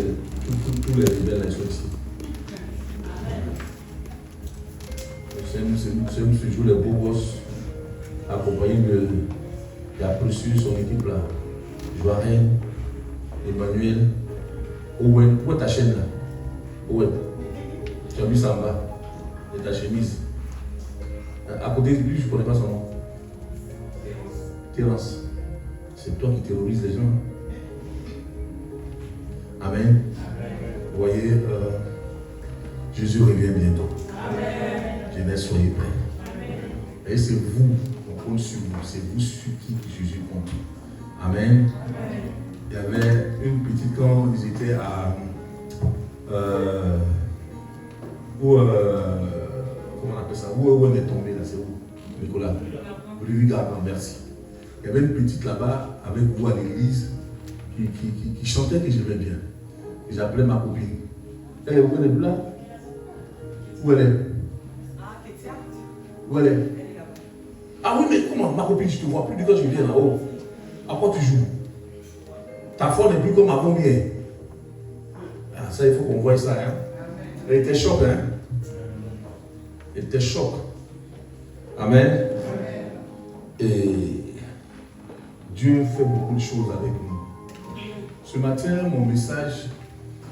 tous les rebelles sont ici. C'est toujours les beaux gosses, accompagnés de la précieuse, son équipe là. Joarel, Emmanuel, Owen. Où est ta chaîne là? Owen. Tu as mis ça en bas. Et ta chemise. À côté de lui, je ne connais pas son nom. Terence. C'est toi qui terrorises les gens. Amen. Vous voyez, Jésus revient bientôt. Jeunesse, soyez prêts. Et c'est vous, on compte sur vous. C'est vous sur qui Jésus compte. Amen. Il y avait une petite, quand ils étaient à comment on appelle ça? Où on est tombé là, c'est où? Nicolas. Louis Gardin, merci. Il y avait une petite là-bas avec vous à l'église qui chantait que j'aimais bien. Et j'appelais ma copine. Elle est où? Elle est là? Où elle est? Où elle est? Ah oui, mais comment? Ma copine, je ne te vois plus quand je viens là-haut. À quoi tu joues? Ta foi n'est plus comme avant bien. Ah, ça, il faut qu'on voie ça. Hein? Elle était choc. Hein? Elle était choc. Amen. Et Dieu fait beaucoup de choses avec nous. Ce matin, mon message,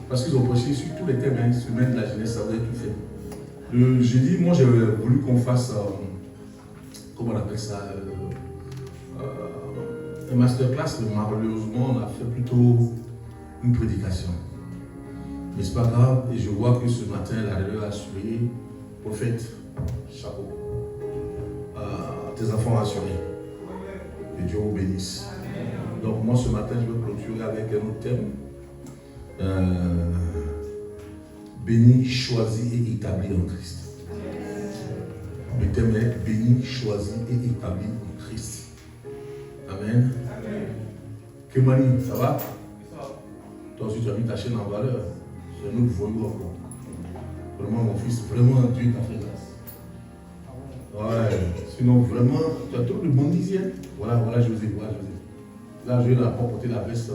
parce qu'ils ont prêché sur tous les thèmes, hein, semaine de la jeunesse, ça va être tout fait. J'ai dit, moi j'ai voulu qu'on fasse, comment on appelle ça, un masterclass, mais malheureusement on a fait plutôt une prédication. Mais c'est pas grave, et je vois que ce matin, la relève a assuré, prophète, chapeau. Tes enfants assurés. Que Dieu vous bénisse. Donc moi ce matin, je vais clôturer avec un autre thème. Béni, choisi et établi en Christ. Le thème est béni, choisi et établi en Christ. Amen. Kemani, ça va? Toi aussi tu as mis ta chaîne en valeur. C'est un autre voyou encore. Vraiment mon fils, vraiment Dieu t'a fait grâce. Ouais, sinon vraiment, tu as trop de bon disier. Voilà José, voilà José. Là, je vais porter la veste.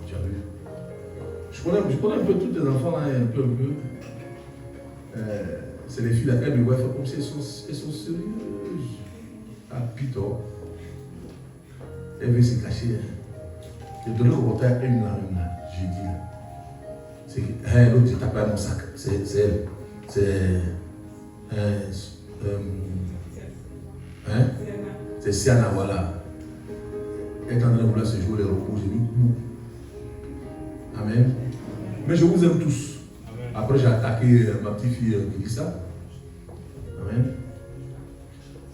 Tu as vu. Je connais un peu tous tes enfants là, un peu. C'est les filles là, elles me voient comme si elles sont sérieuses. Ah, putain. Elle veut se cacher. Je donne le commentaire à une là. J'ai dit là. C'est l'autre, j'ai tapé à mon sac. C'est elle. C'est Siana, voilà. Elle est en train de vouloir se jouer les repos, j'ai mis beaucoup. Amen. Mais je vous aime tous. Après, j'ai attaqué ma petite fille Mélissa. Amen.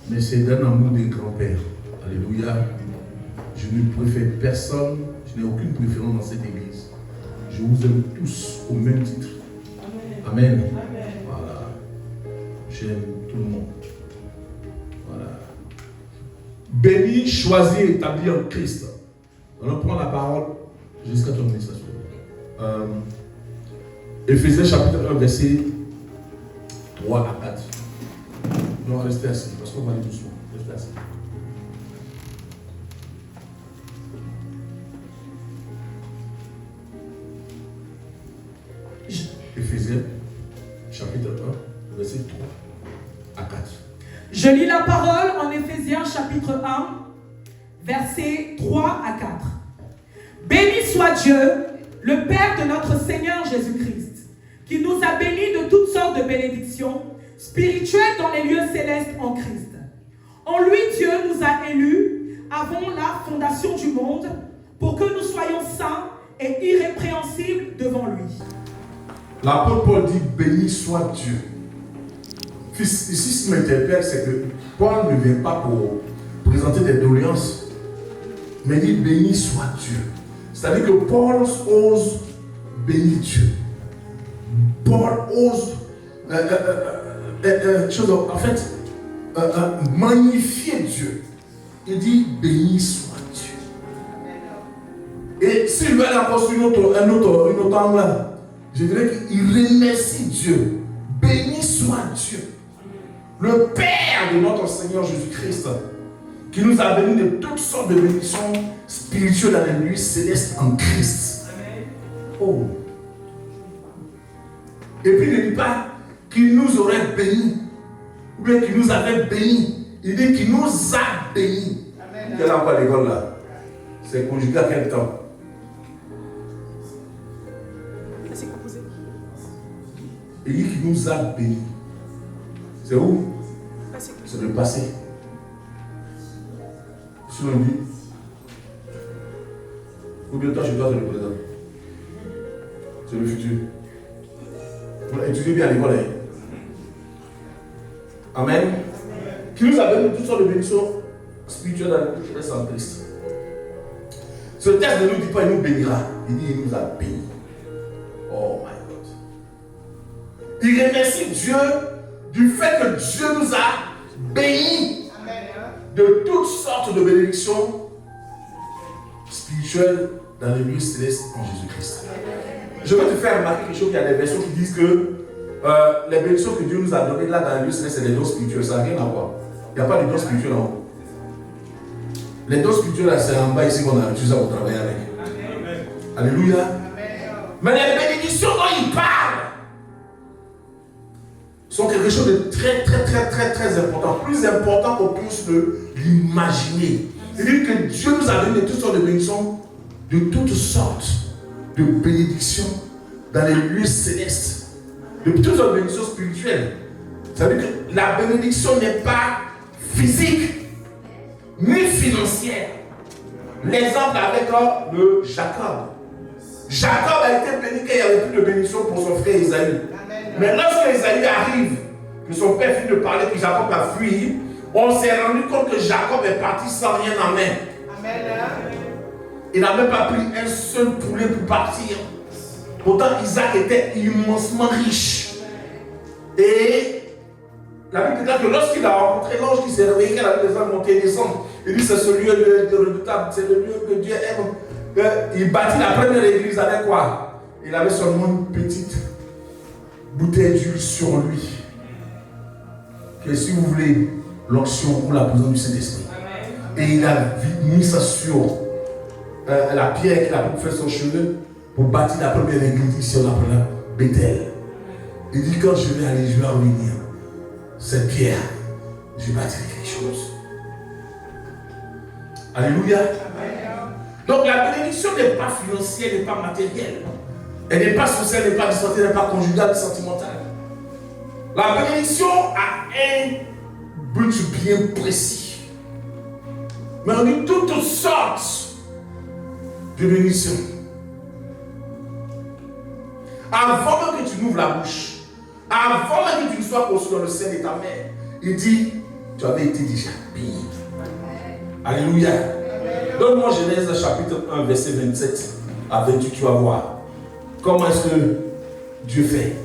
Mais c'est d'un amour des grands-pères. Alléluia. Je ne préfère personne, je n'ai aucune préférence dans cette église. Je vous aime tous au même titre. Amen. Voilà. J'aime tout le monde. Voilà. Béni, choisi, établi en Christ. On prend la parole jusqu'à ton message. Éphésiens chapitre 1, verset 3 à 4. Non, restez assis, parce qu'on va aller doucement. Restez assis. Éphésiens chapitre 1, verset 3 à 4. Je lis la parole en Éphésiens chapitre 1, versets 3 à 4. Béni soit Dieu, le Père de notre Seigneur Jésus-Christ, qui nous a bénis de toutes sortes de bénédictions spirituelles dans les lieux célestes en Christ. En lui, Dieu nous a élus avant la fondation du monde pour que nous soyons saints et irrépréhensibles devant lui. L'apôtre Paul dit béni soit Dieu. Ici, ce qui m'interpelle, c'est que Paul ne vient pas pour présenter des doléances, mais il dit béni soit Dieu. C'est-à-dire que Paul ose bénir Dieu. Paul ose magnifier Dieu. Il dit béni soit Dieu. Et s'il veut aller encore sur une autre angle, je dirais qu'il remercie Dieu. Béni soit Dieu. Le Père de notre Seigneur Jésus-Christ, qui nous a bénis de toutes sortes de bénédictions spirituelles dans les lieux célestes en Christ. Oh. Et puis il ne dit pas qu'il nous aurait bénis, ou bien qu'il nous avait bénis. Il dit qu'il nous a bénis. Quel emploi à l'école là? C'est conjugué à quel temps? Il dit qu'il nous a bénis. C'est où? C'est le passé. Sur le but. Ou bien toi, je dois faire le présent. C'est le futur. Étudiez bien à l'école. Amen. Qui nous a donné toutes sortes de bénédictions spirituelles dans le Christ en Christ. Ce texte ne nous dit pas il nous bénira. Il dit il nous a bénis. Oh my God. Il remercie Dieu du fait que Dieu nous a bénis de toutes sortes de bénédictions spirituelles dans les lieux célestes en Jésus-Christ. Je veux te faire remarquer quelque chose. Il y a des versions qui disent que les bénédictions que Dieu nous a données là dans les lieux célestes, c'est des dons spirituels. Ça n'a rien à voir. Il n'y a pas de dons spirituels en haut. Les dons spirituels, c'est en bas ici qu'on a utilisé pour travailler avec. Amen. Alléluia. Amen. Mais les bénédictions dont il parle sont quelque chose de très important. Plus important qu'on puisse l'imaginer. C'est-à-dire que Dieu nous a donné toutes sortes de bénédictions, de toutes sortes de bénédictions dans les lieux célestes. De toutes sortes de bénédictions spirituelles. Ça veut dire que la bénédiction n'est pas physique ni financière. L'exemple avec le Jacob. Jacob a été béni qu'il n'y avait plus de bénédiction pour son frère Isaïe. Mais lorsque Isaïe arrive, que son père finit de parler, que Jacob a fui, on s'est rendu compte que Jacob est parti sans rien en main. Amen. Il n'a même pas pris un seul poulet pour partir. Pourtant, Isaac était immensement riche. Et la Bible dit que lorsqu'il a rencontré l'ange qui s'est réveillé, qu'il avait besoin de monter et descendre, il dit c'est ce lieu de redoutable, c'est le lieu que Dieu aime. Il bâtit la première église avec quoi? Il avait seulement une petite bouteille d'huile sur lui. Que si vous voulez l'onction ou la présence du Saint-Esprit. Et il a mis ça sur la pierre qu'il a pour faire son cheveu pour bâtir la première église ici, on l'appelle Bethel. Il dit quand je vais aller, je vais revenir. Cette pierre, je bâtirai quelque chose. Alléluia. Donc la bénédiction n'est pas financière, n'est pas matérielle. Elle n'est pas sociale, n'est pas distantée, n'est pas conjugale, sentimentale. La bénédiction a un but bien précis. Mais on dit toutes sortes de bénédictions. Avant même que tu n'ouvres la bouche, avant même que tu ne sois conçu dans le sein de ta mère, il dit, tu avais été déjà béni. Alléluia. Donne-moi Genèse chapitre 1, verset 27 à 28, tu vas voir. Comment est-ce que Dieu fait?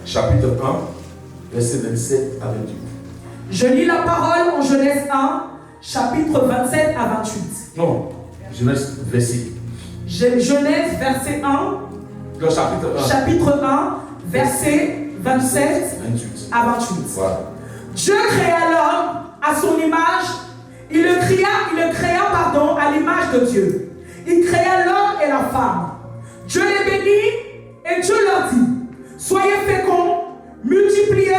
Chapitre 1, verset 27 à 28. Je lis la parole en Genèse 1, chapitre 27 à 28. Non, Genèse verset. Genèse verset 1. Le chapitre 1. Chapitre 1, verset 27 à 28. Voilà. Dieu créa l'homme à son image. Il le créa à l'image de Dieu. Il créa l'homme et la femme. Dieu les bénit et Dieu leur dit: soyez féconds, multipliez,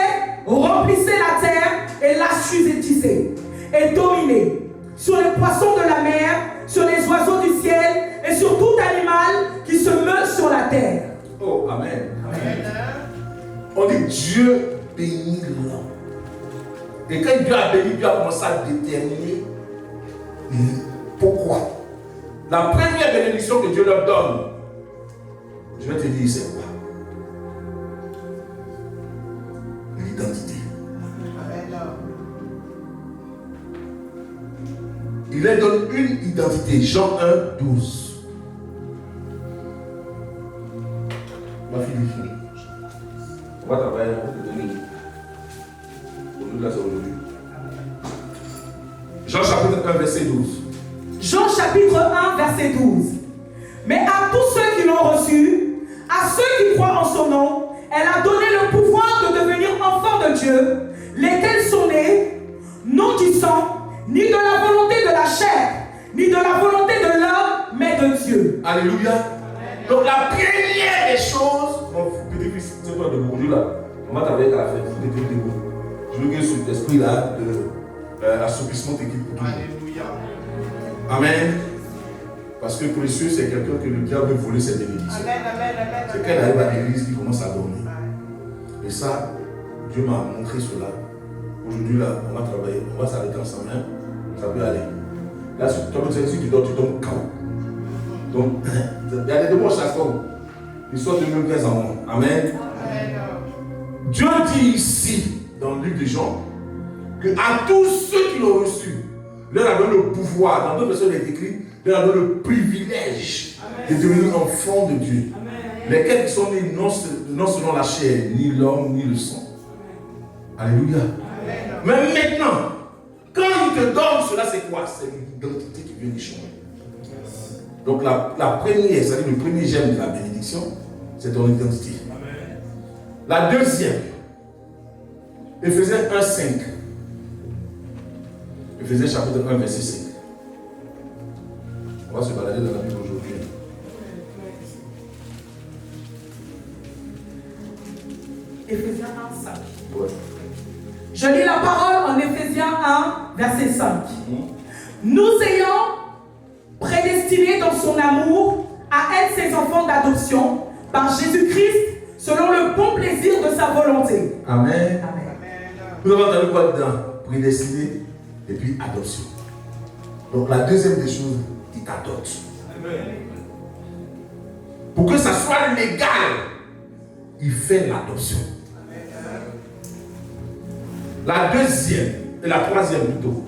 remplissez la terre et l'assujettissez et dominez sur les poissons de la mer, sur les oiseaux du ciel et sur tout animal qui se meut sur la terre. Oh, amen. Amen. On dit Dieu bénit l'homme. Et quand Dieu a béni, Dieu a commencé à déterminer pourquoi. La première bénédiction que Dieu leur donne, je vais te dire, c'est quoi? L'identité. Il leur donne une identité. Jean 1, 12. Ma fille, on va travailler aujourd'hui. Jean chapitre 1, verset 12. Jean chapitre 1, verset 12. Mais à tous ceux qui l'ont reçu, à ceux qui croient en son nom, elle a donné le pouvoir de devenir enfants de Dieu, lesquels sont nés, non du sang, ni de la volonté de la chair, ni de la volonté de l'homme, Alléluia. Donc la première des choses, mon petit-fils, c'est toi de Bourdieu là, on va travailler à la fête, je veux que cet esprit-là de assoupissement t'équipe pour toujours. Alléluia. Amen. Parce que précieux, c'est quelqu'un que le diable veut voler ses bénédictions. Amen. C'est qu'elle arrive à l'église qui commence à dormir. Et ça, Dieu m'a montré cela. Aujourd'hui, là, on va travailler, on va s'arrêter ensemble. Hein? Ça peut aller. Là, si tu dors, tu tombes KO. Donc, il y a des démons chaque fois. Ils sont de même qu'elles en ont. Amen. Dieu dit ici, dans le livre de Jean, que à tous ceux qui l'ont reçu, leur a donné le pouvoir. Dans d'autres versions, il est écrit, leur a donné le privilège de devenir enfants de Dieu. Lesquels qui sont nés non selon la chair, ni l'homme, ni le sang. Alléluia. Mais maintenant, quand il te donne cela, c'est quoi? C'est l'identité qui vient du chemin. Donc la première, c'est-à-dire le premier germe de la bénédiction, c'est ton identité. Amen. La deuxième, Éphésiens 1,5. Éphésiens chapitre 1, verset 5. On va se balader dans la Bible aujourd'hui. Éphésiens 1, 5. Ouais. Je lis la parole en Éphésiens 1, verset 5. Nous ayant prédestinés dans son amour à être ses enfants d'adoption par Jésus-Christ selon le bon plaisir de sa volonté. Amen. Amen. Vous avez entendu quoi dedans? Prédestiné et puis adoption. Donc la deuxième des choses, il t'adopte. Pour que ça soit légal, il fait l'adoption. La deuxième et la troisième plutôt.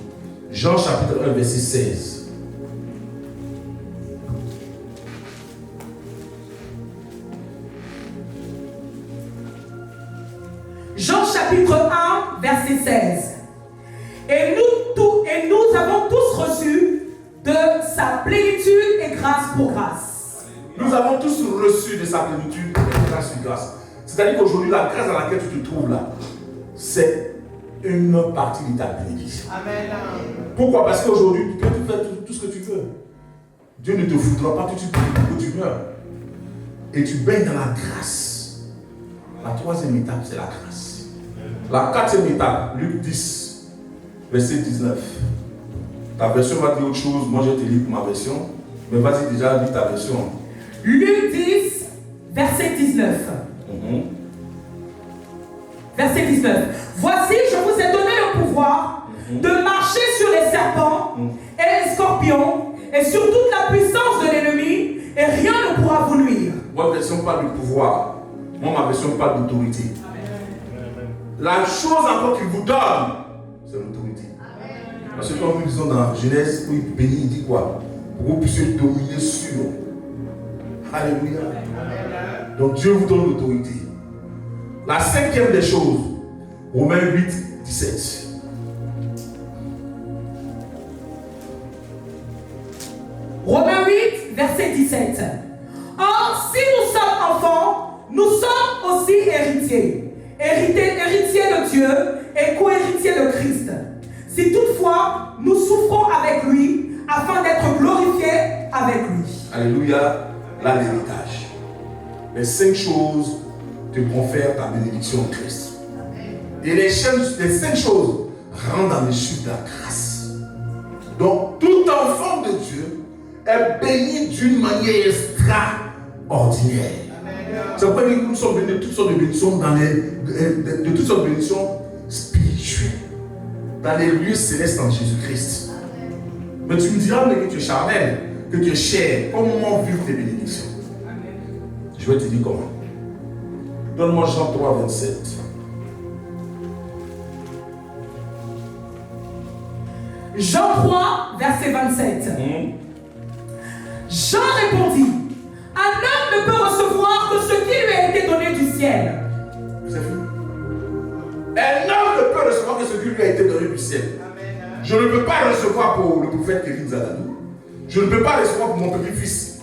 Jean chapitre 1 verset 16. Jean chapitre 1 verset 16. Et nous avons tous reçu de sa plénitude et grâce pour grâce. Nous avons tous reçu de sa plénitude et grâce sur grâce. C'est-à-dire qu'aujourd'hui, la grâce dans laquelle tu te trouves là, c'est une partie de ta bénédiction. Amen. Pourquoi? Parce qu'aujourd'hui, tu peux faire tout ce que tu veux. Dieu ne te foutra pas tout de suite pour que tu meurs. Et tu baignes dans la grâce. La troisième étape, c'est la grâce. La quatrième étape, Luc 10, verset 19. Ta version va dire autre chose. Moi, je te lis ma version. Mais vas-y déjà, lis ta version. Luc 10, verset 19. Verset 19. Voici, je vous ai donné le pouvoir de marcher sur les serpents et les scorpions et sur toute la puissance de l'ennemi et rien ne pourra vous nuire. Votre version parle du pouvoir. Moi, ma version parle d'autorité. La chose encore qu'il vous donne, c'est l'autorité. Parce que comme nous disons dans Genèse, où il bénit, il dit quoi? Pour que vous puissiez dominer sur. Alléluia. Donc Dieu vous donne l'autorité. La cinquième des choses, Romains 8, 17. Romains 8, verset 17. Or, si nous sommes enfants, nous sommes aussi héritiers. Héritiers de Dieu et co-héritiers de Christ. Si toutefois, nous souffrons avec lui, afin d'être glorifiés avec lui. Alléluia. Là, l'héritage. Les 5 choses te confèrent ta bénédiction en Christ. Et les 5 choses rendent dans les chutes de la grâce. Donc, tout enfant de Dieu est béni d'une manière extraordinaire. C'est pourquoi nous sommes bénis de toutes sortes de bénédictions de toutes sortes de bénédictions spirituelles dans les lieux célestes en Jésus-Christ. Mais tu me diras que tu es charnel, que tu es cher. Comment vivre tes bénédictions? Je vais te dire comment. Donne-moi Jean 3, 27. Jean 3, verset 27. Jean répondit, un homme ne peut recevoir que ce qui lui a été donné du ciel. C'est fou. Un homme ne peut recevoir que ce qui lui a été donné du ciel. Je ne peux pas recevoir pour le prophète Kevin Zadadou. Je ne peux pas recevoir pour mon petit-fils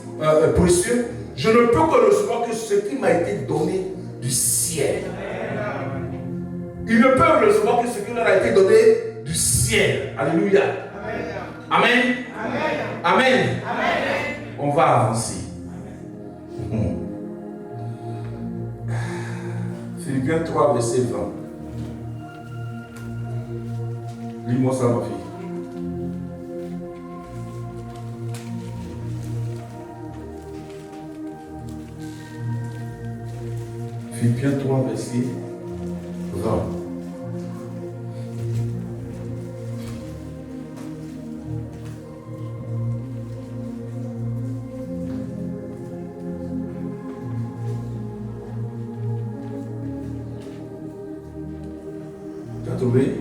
précieux. Je ne peux que recevoir que ce qui m'a été donné du ciel. Ils ne peuvent recevoir que ce qui leur a été donné du ciel. Alléluia. Amen. Amen. Amen. On va avancer. Philippiens 3, verset 20. Lis-moi ça, ma fille. Philippiens 3, verset 20. Tu as trouvé?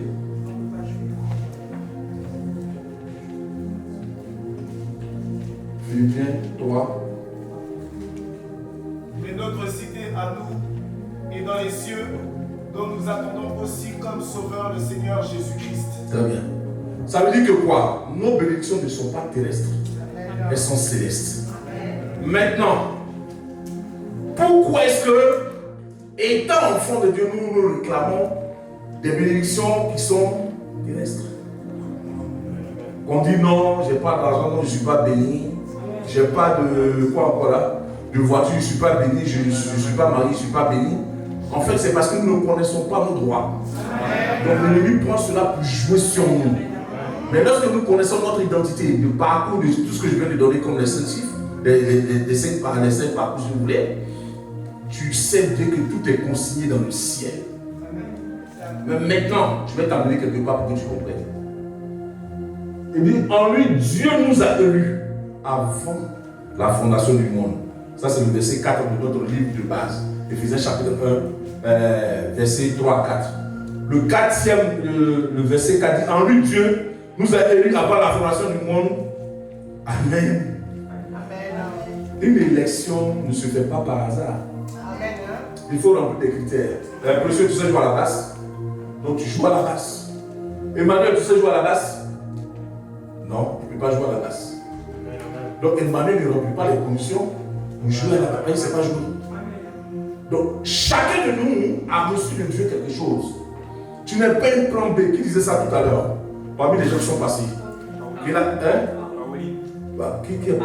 Philippiens 3. Mais notre cité à nous est dans les cieux, dont nous attendons aussi comme sauveur le Seigneur Jésus-Christ. Très bien. Ça veut dire que quoi? Nos bénédictions ne sont pas terrestres. Elles sont célestes. Maintenant, pourquoi est-ce que, étant enfants de Dieu, nous réclamons des bénédictions qui sont terrestres? On dit non, j'ai pas d'argent, donc je ne suis pas béni. J'ai pas de quoi encore là, de voiture, je ne suis pas béni, je ne suis pas marié, je ne suis pas béni. En fait, c'est parce que nous ne connaissons pas nos droits. Donc l'ennemi prend cela pour jouer sur nous. Mais lorsque nous connaissons notre identité, le parcours de tout ce que je viens de donner comme les 5 chiffres, les 5 parcours, si vous voulez, tu sais bien que tout est consigné dans le ciel. Mais maintenant, je vais t'amener quelque part pour que tu comprennes. Il dit, en lui, Dieu nous a élus avant la fondation du monde. Ça, c'est le verset 4 de notre livre de base. Éphésiens chapitre 1, verset 3 à 4. Le 4e, le verset 4 dit, en lui, Dieu nous a élus avant la fondation du monde. Amen. Amen. Une élection ne se fait pas par hasard. Amen. Il faut remplir des critères. Monsieur, tu sais jouer à la basse? Donc tu joues à la basse. Emmanuel, tu sais jouer à la basse? Non, il ne peut pas jouer à la basse. Donc Emmanuel ne remplit pas les conditions pour jouer à la basse. Il ne sait pas jouer. Donc chacun de nous a reçu de Dieu quelque chose. Tu n'es pas une plan B. Qui disait ça tout à l'heure? Parmi les gens qui sont passés. Il a Paoli. Qui est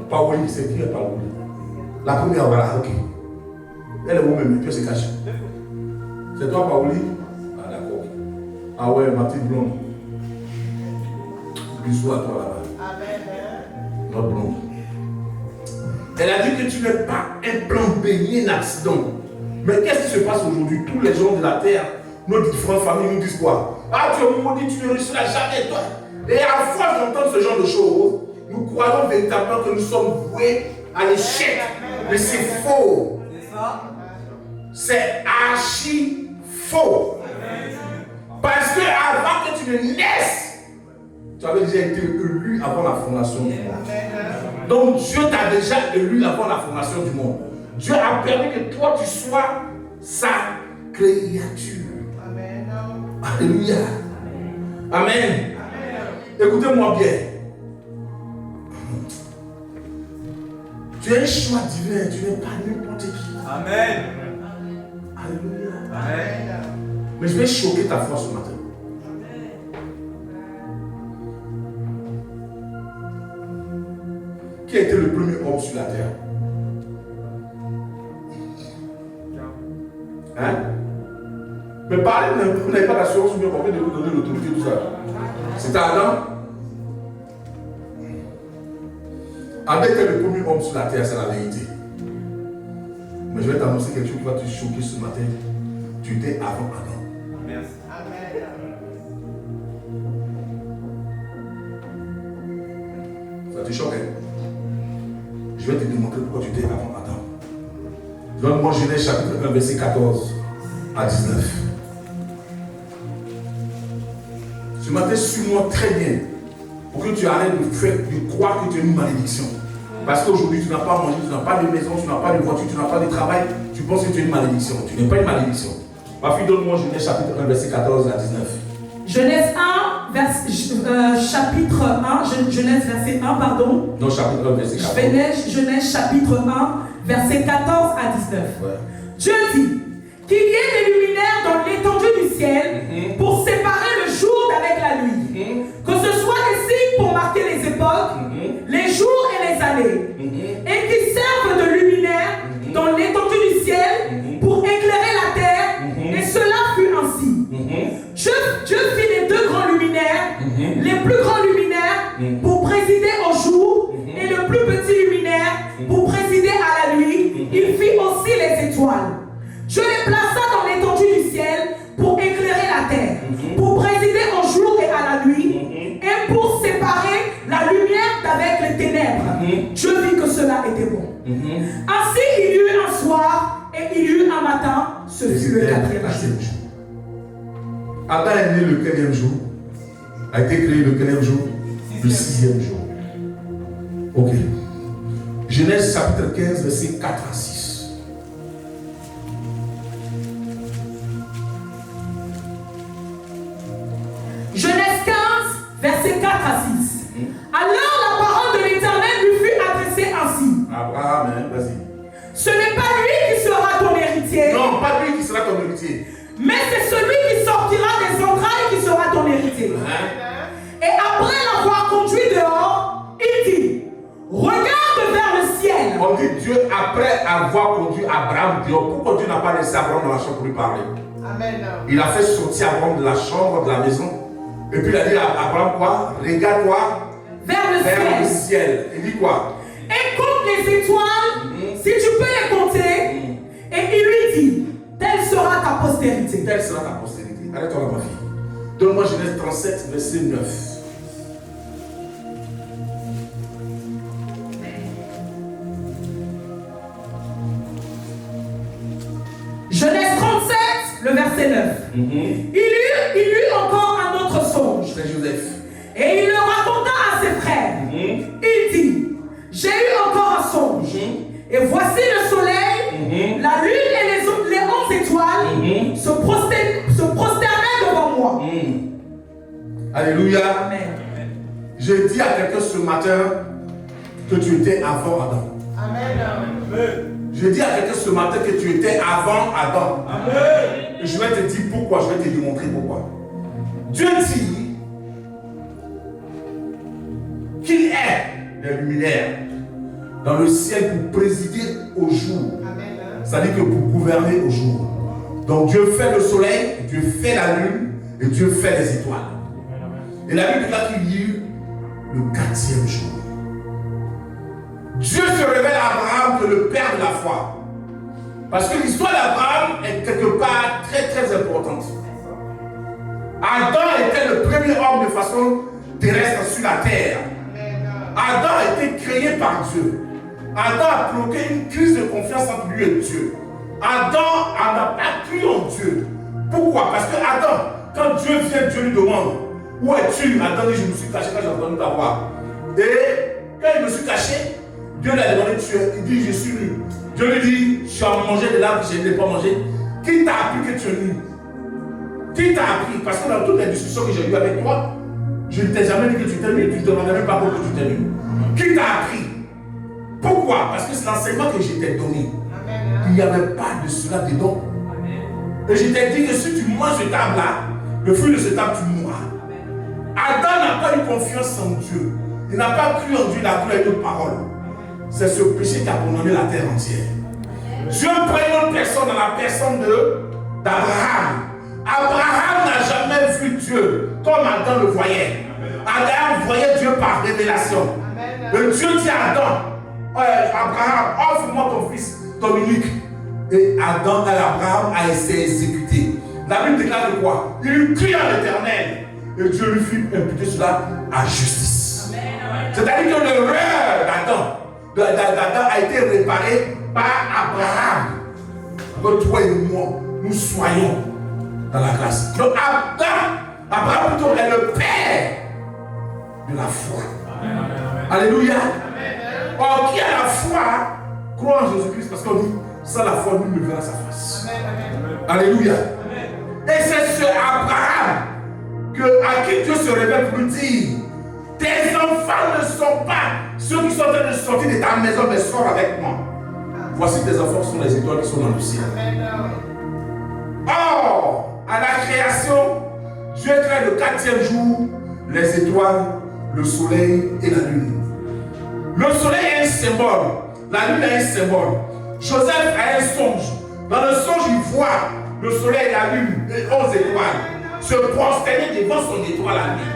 Paoli? C'est qui est Paoli? La première, voilà, ok. Elle est vous-même, puis elle se cache. C'est toi, Paoli? Ah, d'accord. Ah ouais, ma petite blonde. Bisous à toi là-bas. Amen. Notre blonde. Elle a dit que tu n'es pas un plan B ni un accident. Mais qu'est-ce qui se passe aujourd'hui? Tous les gens de la terre, nos différentes familles nous disent quoi? Ah, tu es maudit, tu ne réussiras jamais, toi. Et à force d'entendre ce genre de choses, nous croyons véritablement que nous sommes voués à l'échec. Mais c'est faux. C'est archi faux. Parce que avant que tu ne naisses, tu avais déjà été élu avant la fondation du monde. Donc Dieu t'a déjà élu avant la fondation du monde. Dieu a permis que toi tu sois sa créature. Amen. Alléluia. Amen. Amen. Écoutez-moi bien. Tu es un choix divin, tu n'es pas n'importe qui. Amen. Alléluia. Amen. Mais je vais choquer ta foi ce matin. Qui a été le premier homme sur la terre? Hein? Mais parlez, vous n'avez pas d'assurance, mais combien de vous donner l'autorité, tout ça? C'est Adam. Adam était le premier homme sur la terre, c'est la vérité. Mais je vais t'annoncer quelque chose qui va te choquer ce matin. Tu étais avant Adam. Merci. Ça te choque, hein? Je vais te démontrer pourquoi tu étais avant Adam. Donne-moi Genèse chapitre 1, verset 14 à 19. Ce matin, suis-moi très bien pour que tu arrêtes de croire que tu es une malédiction. Parce qu'aujourd'hui, tu n'as pas mangé, tu n'as pas de maison, tu n'as pas de voiture, tu n'as pas de travail. Tu penses que tu es une malédiction. Tu n'es pas une malédiction. Ma fille, donne-moi Genèse chapitre 1, verset 14 à 19. Genèse 1, chapitre 1, Genèse verset 1, pardon. Non, chapitre 1, verset 14. Genèse chapitre 1, verset 14 à 19. Ouais. Dieu dit qu'il y ait des luminaires dans l'étendue du ciel pour séparer le jour d'avec la nuit. Que ce soit des signes pour marquer les époques, les jours et les années. Et qui servent de luminaires dans l'étendue du ciel pour éclairer la terre présider au jour et le plus petit luminaire pour présider à la nuit. Il fit aussi les étoiles. Dieu les plaça dans l'étendue du ciel pour éclairer la terre, pour présider au jour et à la nuit, et pour séparer la lumière d'avec les ténèbres. Dieu vit que cela était bon. Ainsi il y eut un soir et il y eut un matin, ce fut le 4e jour. Adam est né le 4e jour, a été créé le 4e jour, le 6e jour. Ok. Genèse chapitre 15, versets 4 à 6. Genèse 15, versets 4 à 6. Alors la parole de l'Éternel lui fut adressée ainsi. Abraham, hein, vas-y. Ce n'est pas lui qui sera ton héritier. Non, pas lui qui sera ton héritier. Mais c'est celui qui sortira des entrailles qui sera ton héritier. Et après l'avoir conduit dehors, il dit, regarde vers le ciel. On dit Dieu après avoir conduit Abraham dehors. Pourquoi Dieu n'a pas laissé Abraham dans la chambre pour lui parler? Amen. Il a fait sortir Abraham de la chambre, de la maison. Et puis il a dit à Abraham quoi? Regarde-toi vers le ciel. Il dit quoi? Et compte les étoiles, si tu peux les compter. Et il lui dit, telle sera ta postérité. Telle sera ta postérité. Arrête-toi là, ma fille. Donne-moi Genèse 37, verset 9. Genèse 37, le verset 9. Il eut encore un autre songe. C'est Joseph. Et il le raconta à ses frères. Il dit, j'ai eu encore un songe. Et voici le soleil, la lune et les 11 étoiles se prosternaient devant moi. Alléluia. Amen. J'ai dit à quelqu'un ce matin que tu étais avant Adam. Amen. Je dis à quelqu'un ce matin que tu étais avant Adam. Amen. Je vais te dire pourquoi, je vais te démontrer pourquoi. Dieu dit qu'il est les luminaires dans le ciel pour présider au jour. C'est-à-dire que pour gouverner au jour. Donc Dieu fait le soleil, Dieu fait la lune et Dieu fait les étoiles. Et la Bible dit qu'il y eut le 4e jour. Dieu se révèle à Abraham que le père de la foi. Parce que l'histoire d'Abraham est quelque part très très importante. Adam était le premier homme de façon terrestre sur la terre. Adam a été créé par Dieu. Adam a provoqué une crise de confiance entre lui et Dieu. Adam n'a pas cru en Dieu. Pourquoi? Parce que Adam, quand Dieu vient, Dieu lui demande, où es-tu? Adam dit, je me suis caché quand j'ai entendu ta voix. Et quand il me suis caché, Dieu lui a demandé, il dit, je suis nu. Dieu lui dit, tu as mangé de l'arbre que je n'ai pas mangé. Qui t'a appris que tu es nu? Qui t'a appris? Parce que dans toutes les discussions que j'ai eues avec toi, je ne t'ai jamais dit que tu étais nu. Tu ne te demandais même pas pourquoi tu étais nu. Qui t'a appris? Pourquoi? Parce que c'est l'enseignement que je t'ai donné. Il n'y avait pas de cela dedans. Et je t'ai dit que si tu manges ce arbre-là, le fruit de cet arbre, tu mourras. Adam n'a pas eu confiance en Dieu. Il n'a pas cru en Dieu, il a cru à une parole. C'est ce péché qui a condamné la terre entière. Dieu prend une autre personne dans la personne d'Abraham. Abraham n'a jamais vu Dieu comme Adam le voyait. Adam voyait Dieu par révélation. Et Dieu dit à Adam, Abraham, offre-moi ton fils, ton unique. Et Abraham a essayé d'exécuter. La Bible déclare de quoi? Il crie à l'Éternel. Et Dieu lui fit imputer cela à justice. C'est-à-dire que l'erreur d'Adam a été réparée par Abraham. Que toi et moi, nous soyons dans la grâce. Donc Abraham plutôt est le père de la foi. Alléluia. Or, qui a la foi croit en Jésus-Christ, parce qu'on dit, sans la foi, nul ne verra sa face. Alléluia. Et c'est ce Abraham à qui Dieu se révèle pour lui dire, tes enfants ne sont pas ceux qui sont en train de sortir de ta maison, mais sors avec moi. Voici tes enfants sont les étoiles qui sont dans le ciel. Or, à la création, Dieu crée le 4e jour les étoiles, le soleil et la lune. Le soleil est un symbole, la lune est un symbole. Joseph a un songe. Dans le songe, il voit le soleil, la lune et 11 étoiles se prosterner devant son étoile à lui.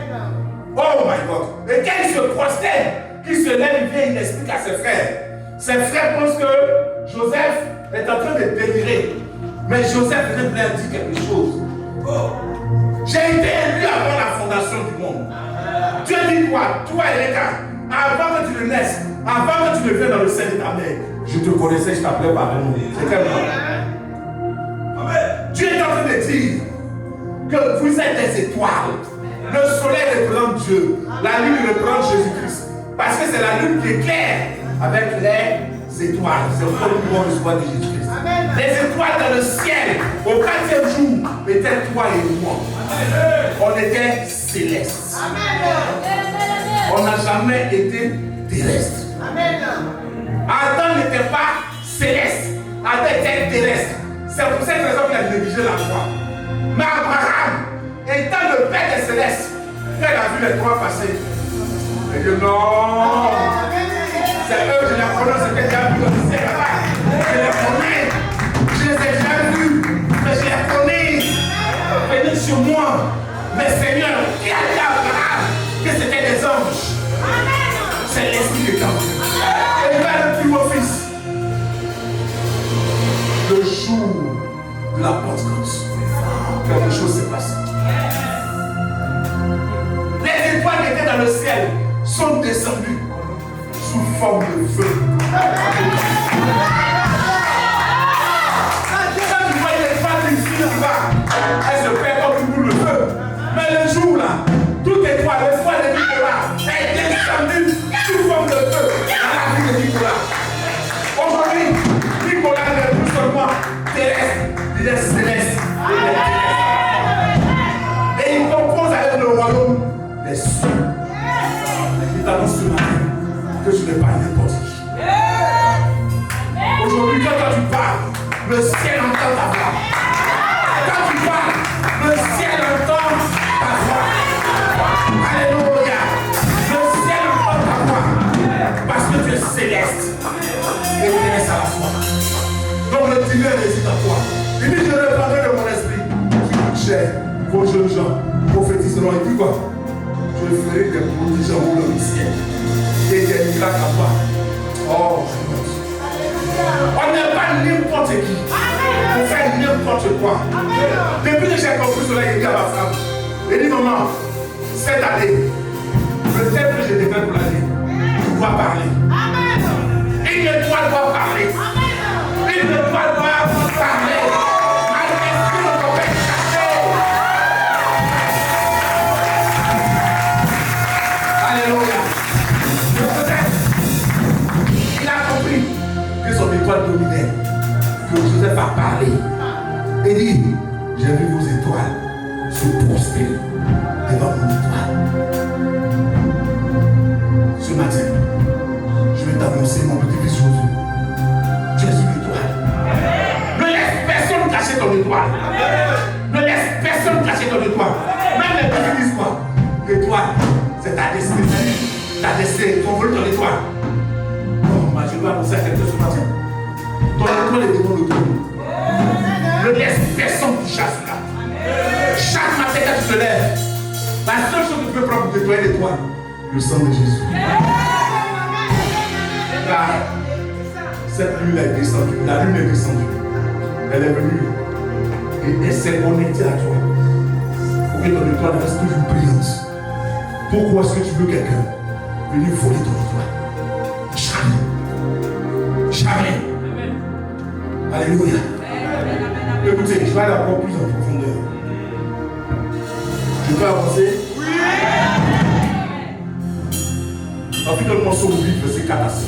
Oh my God. Et quand il se prosterne, qu'il se lève, il vient, il explique à ses frères. Ses frères pensent que Joseph est en train de délirer. Mais Joseph venait de leur dire quelque chose. Oh. J'ai été élu avant la fondation du monde. Dieu dit quoi? Toi et les gars, avant que tu ne naisses, avant que tu ne viennes dans le sein de ta mère, je te connaissais, je t'appelais par le nom. C'est quel nom? Dieu est en train de dire que vous êtes des étoiles. Le soleil représente Dieu, la lune représente Jésus-Christ. Parce que c'est la lune qui éclaire avec les étoiles. C'est pourquoi nous pouvons recevoir de Jésus-Christ. Les étoiles dans le ciel, au 4e jour, étaient toi et moi. On était célestes. On n'a jamais été terrestres. Adam n'était pas céleste. Adam était terrestre. C'est pour cette raison qu'il a négligé la foi. Mais Abraham, étant le Père des célestes, quand il a vu les trois passer, il dit non, c'est eux, je les connais, c'est déjà vu dans le ciel là-bas. Je les connais, je les ai déjà vus, mais je les connais. Venez sur moi, mais Seigneur, qui a dit à Abraham que c'était des anges? C'est l'esprit de Dieu. Et il va le plus beau fils. Le jour de la Pentecôte, quelque chose s'est passé. Les étoiles qui étaient dans le ciel sont descendues sous forme de feu. Quand tu vois les étoiles ici, elles se perdent comme une boule de feu. Mais le jour là, toute étoile, l'étoile de Nicolas, est descendue sous forme de feu dans la vie de Nicolas. Aujourd'hui, Nicolas n'est plus seulement terrestre, il est céleste. Et il compose avec le royaume des cieux. Il t'annonce ce matin que je n'ai pas n'importe qui. Aujourd'hui, quand tu parles, le ciel entend ta voix. Quand tu parles, le ciel entend ta voix. Alléluia. Le ciel entend ta voix. Parce que tu es céleste. Et tu es à la foi. Donc le divin réside en toi. Il dit, je répandrai de mon esprit sur chair. Vos jeunes gens prophétiseront. Et puis quoi? Je ferai des prodiges en haut dans le ciel. Et des miracles à toi. Oh, on n'est pas n'importe qui. On fait n'importe quoi. Depuis que j'ai compris cela, il dit à ma femme, il dit, maman, cette année, le thème que je défends pour l'année, tu dois parler. Une étoile doit parler. Une étoile doit parler. Dominait, que Joseph a parlé et dit, j'ai vu vos étoiles se prosterner devant mon étoile. Ce matin, je vais t'annoncer mon petit-fils Josué. Tu es une étoile. Ne laisse personne cacher ton étoile. Ne laisse personne cacher ton étoile. Même les petits disent quoi? L'étoile, c'est ta destinée. Ta destinée, ton vol, ton étoile. Oh, je dois annoncer à quelqu'un ce matin. Ton étoile est devant le trône. Ne laisse personne toucher à cela. Chaque matin quand tu te lèves, la seule chose que tu peux prendre pour nettoyer l'étoile, le sang de Jésus. Car cette lune est descendue, la lune est descendue. Elle est venue et elle s'est connectée à toi. Pour que ton étoile reste toujours brillante. Pourquoi est-ce que tu veux quelqu'un venir voler ton étoile? Jamais. Jamais. Alléluia. Écoutez, je vais aller encore plus en profondeur. Je peux avancer? Oui. Ensuite, donne-moi sur le livre, verset 4 à 7.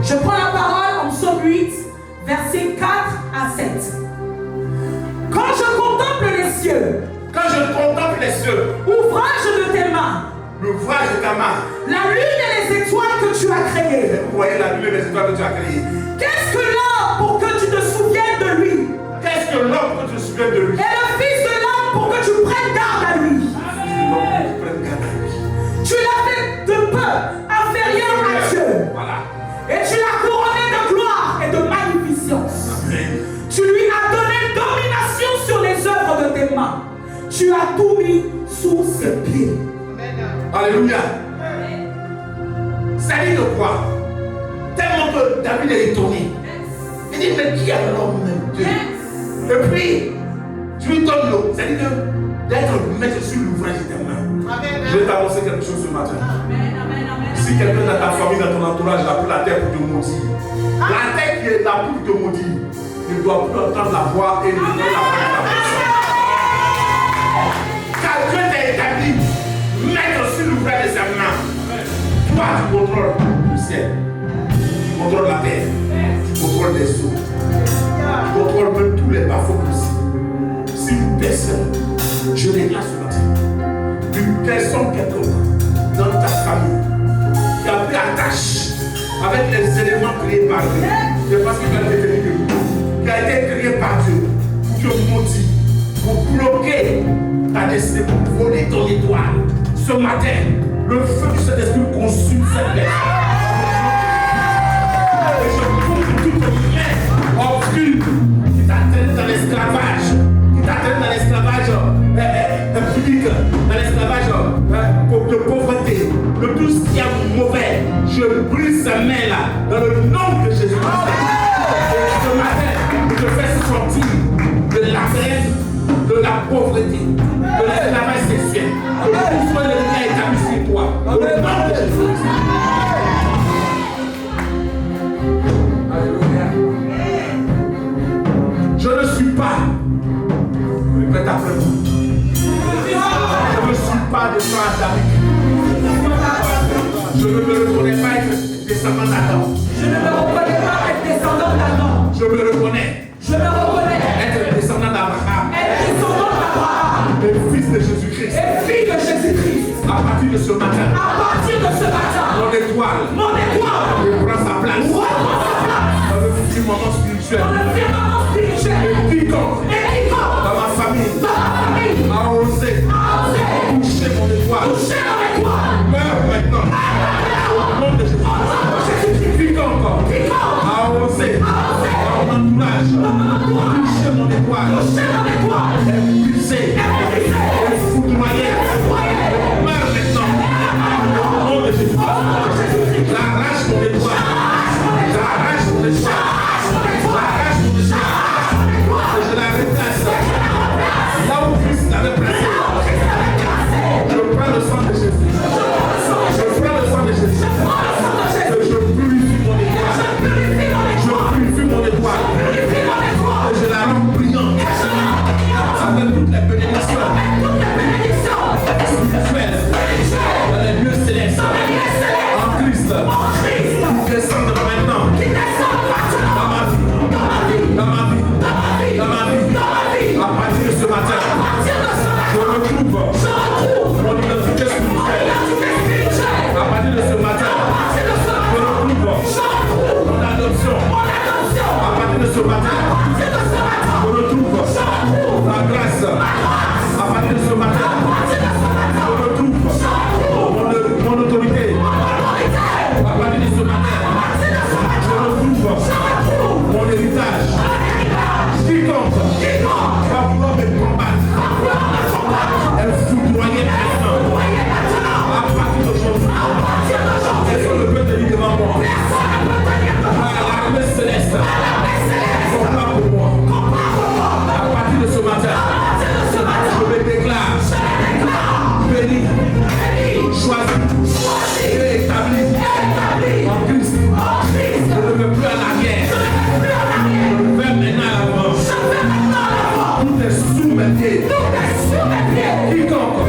Je prends la parole en Psaume 8, versets 4 à 7. Quand je contemple les cieux, ouvrage de tes mains, l'ouvrage de ta main, la lune et les étoiles que tu as créées. Vous voyez la lune et les étoiles que tu as créées. Qu'est-ce que l'homme pour que tu te souviennes de lui? Qu'est-ce que l'homme pour que tu te souviennes de lui? Et le Fils de l'homme pour que tu prennes garde à lui. Tu l'as fait de peu inférieur à Dieu. Voilà. Et tu l'as couronné de gloire et de magnificence. Amen. Tu mains. Tu as tout mis sous ses pieds. Alléluia. Ça dit de quoi? Tellement que David est étonné. Il dit, mais qui est l'homme même Dieu? Et puis, tu lui donnes l'eau. Ça dit d'être maître sur l'ouvrage de tes mains. Je vais t'annoncer quelque chose ce matin. Si quelqu'un dans ta famille, dans ton entourage, a pris la terre pour te maudire, la terre qui est là pour te maudire, ne doit plus entendre la voix et ne doit la voix de ta personne. Car Dieu t'a établi maître sur l'ouvrage de ses mains. Toi, tu contrôles le ciel, tu contrôles la terre, tu contrôles les eaux, tu contrôles même tous les bas-fonds possibles. Si une personne, je déclare ce matin, une personne quelconque dans ta famille qui a pris attache avec les éléments créés par Dieu, c'est parce qu'il a été qui a été créé par Dieu pour te maudire, pour bloquer ta destinée, pour voler ton étoile. Ce matin, le feu du Saint-Esprit consume cette personne. Et je coupe toute main obscure qui t'atteint dans l'esclavage, public, dans l'esclavage de pauvreté, de tout ce qui est mauvais. Je brise sa main là, dans le nom de Jésus. Et ce matin, je fais sortir de la haine, de la pauvreté, de l'esclavage sexuel, de tout ce que l'ennemi a établi sur toi. Dans le nom de Jésus. Alléluia. Je ne suis pas, répète après moi. Je ne suis pas de sang David. Je ne me reconnais pas être descendant d'Adam. Je ne me reconnais pas être descendant d'Adam. Je me reconnais. Je me reconnais être descendant d'Abraham. Être descendant d'Abraham. Et fils de Jésus-Christ. Et fils de Jésus-Christ. À partir de ce matin. À partir de ce matin. Mon étoile. Prend sa place. Dans le firmament spirituel. Et quiconque. Dans ma famille. A osé. Toucher mon étoile. Meurs maintenant. Au nom de Jésus. Quiconque a osé. Dans mon entourage. Toucher mon étoile. Et briser. Et foudroyer. Meurs maintenant. Au nom de Jésus. J'arrache mon étoile. J'arrache mon étoile. J'arrache mon étoile. Et je la replace. Là où Christ l'avait placé. Je prends le sang de Jésus. Je prends le sang de Jésus. Et je purifie mon étoile. Je purifie mon étoile. Et je la rends brillante. Avec toutes les bénédictions spirituelles dans les lieux célestes. En Christ. Qui descendent maintenant. Dans ma vie. Dans ma vie. Dans ma vie. À partir de ce matin. Je retrouve mon identité spirituelle. À partir de ce matin, je retrouve mon adoption. À partir de ce matin, je retrouve la grâce. À partir de ce matin, je retrouve mon autorité. À partir de ce matin, je retrouve mon héritage. Quiconque va vouloir me combattre, elle foudroyait maintenant. À partir d'aujourd'hui, personne ne peut tenir devant moi. L'armée céleste combat pour moi. À partir de ce matin, je me déclare béni, choisi et établi en Christ. Je ne veux plus en arrière. Je vais maintenant à l'avant. Tout est sous mes pieds. Quiconque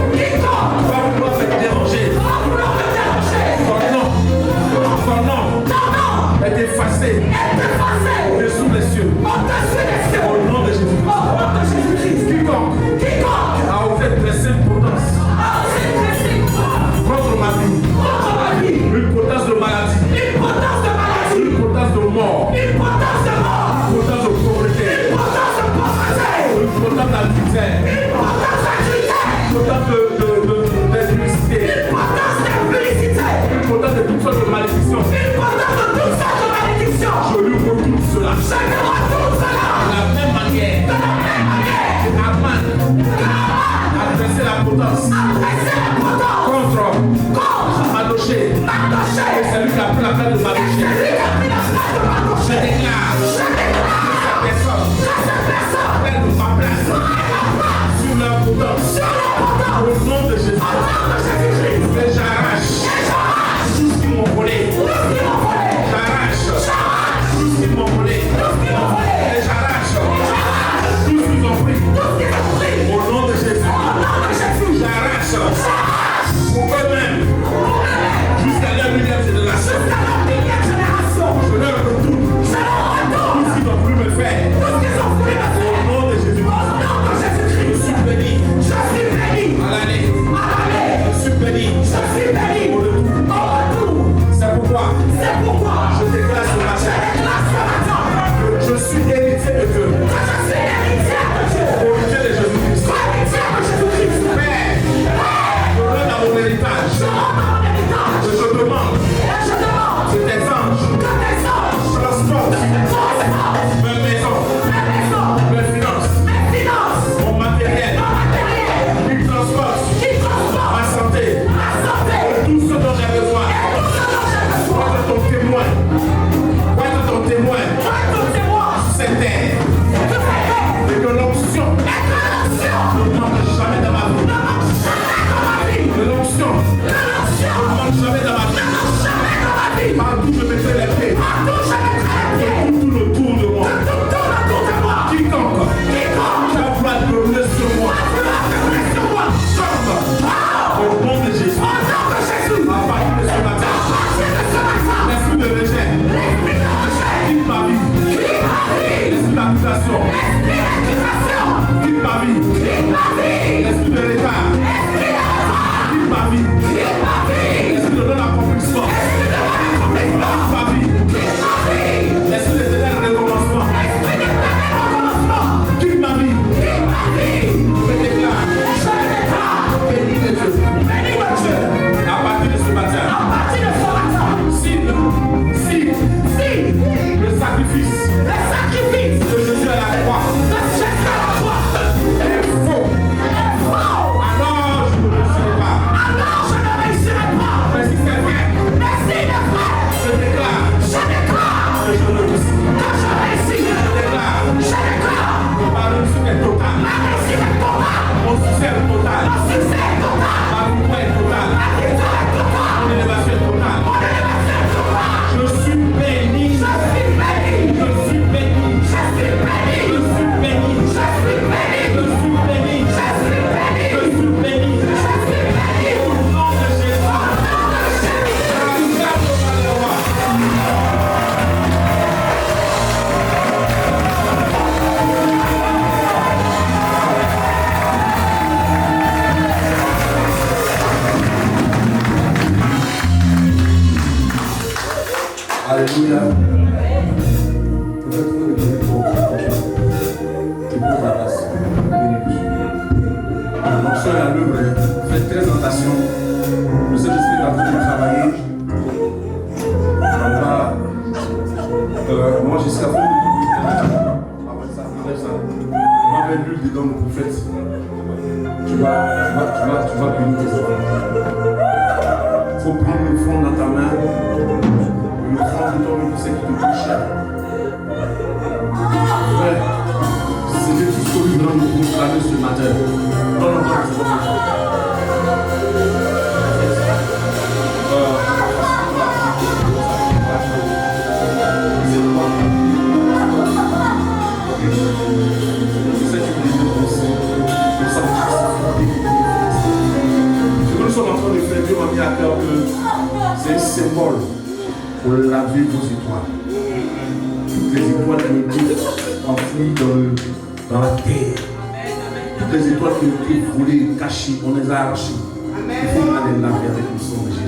va vouloir me déranger. Ton nom est effacé au-dessous des cieux. Au nom de Jésus-Christ. Quiconque a osé dresser une potence contre ma vie. Une potence de maladie. Une potence de mort. Une potence de pauvreté. Une potence d'adultère. Une potence d'impudicité. Une potence de toutes sortes de malédictions. Je lui Sur l'importance. Au nom de Jésus. Et j'arrache tout ce qu'ils m'ont volé. J'arrache tout ce qu'ils m'ont volé. Et j'arrache tout ce qu'ils ont pris. Au nom de Jésus. J'arrache pour eux-mêmes. Jusqu'à leur millième génération. Je leur retourne tout ce qu'ils ont voulu me faire. Au nom de Jésus. Je suis béni. À l'année. Je suis béni. Au retour. C'est pourquoi je déclare ce matin. Je suis héritier de Dieu. Héritier de Jésus-Christ. Père, je donne à mon héritage. Je demande que tes anges transportent ma maison, mes finances, mon matériel, qu'ils transportent ma santé, tout ce dont j'ai besoin. Pour être ton témoin, sur cette terre, et que l'onction ne manque jamais dans ma vie. Que l'onction ne manque jamais dans ma vie. Partout je mettrai les pieds. Tout autour de moi. Quiconque qui a voulu dominer sur moi. Tombe au nom de Jésus. À partir de ce matin. L'esprit de rejet. Quitte ma vie. L'esprit d'accusation. Quitte ma vie. L'esprit de retard. Quitte ma vie. L'esprit de non-accomplissement. Quitte ma vie. L'esprit de l'éternel recommencement. Quitte ma vie. Je déclare. Béni de Dieu. À partir de ce matin. Si le sacrifice de Jésus à la croix est faux, alors je ne réussirai pas. Mais si c'est vrai, je déclare que je réussis. Je déclare que ma réussite est totale. Mon succès est total. Ma victoire est totale. Mon élévation est totale. Je suis béni. Je suis béni. Je suis béni. Je suis béni. Je suis béni. Je suis béni. Je suis béni. Au nom de Jésus. Alléluia. Peut-être que vous devez la grâce. Donc, seul à l'œuvre, faites très attention. Le Saint-Esprit va toujours travailler. Moi, jusqu'à vous. On m'avait lu dedans le prophète. Tu vas bénir tes enfants. Il faut prendre le front dans ta main. Le front de ton c'est qui te touche. Frère, c'est tout ce que nous venons de proclamer ce matin. Non, c'est pas ça. Ce que nous sommes en train de faire, Dieu m'a mis à cœur que c'est un symbole pour laver vos étoiles. Toutes les étoiles qui ont été enfouies dans la terre. Toutes les étoiles qui ont été volées, cachées, on les a arrachées. Il faut aller laver avec le sang de Jésus.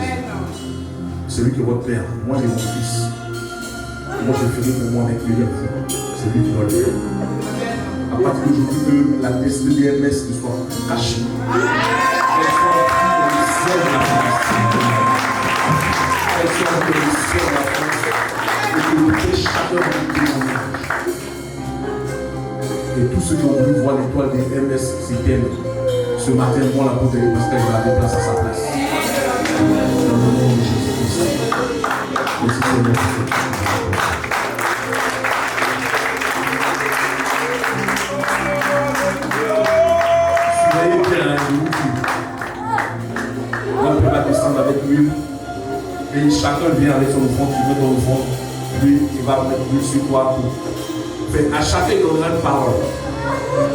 Celui qui est votre père, moi j'ai mon fils. Moi je ferai pour moi avec lui. C'est lui qui doit le faire. À partir d'aujourd'hui, que la destinée des MS soit cachée. Elle soit dans le ciel de la France. Elle soit dans le ciel de la France. Et que le péchateur de témoignage. Et tous ceux qui ont voulu voir l'étoile des MS s'éteignent. Ce matin, moi la porte est parce qu'elle va la place à sa place. Dans le nom de Jésus-Christ. Merci Seigneur. manger, hein, je vous dis. On va descendre avec l'huile. Et chacun vient avec son offrande, tu mets ton offrande. Puis il va mettre l'huile sur toi. À chacun, il donnera une parole.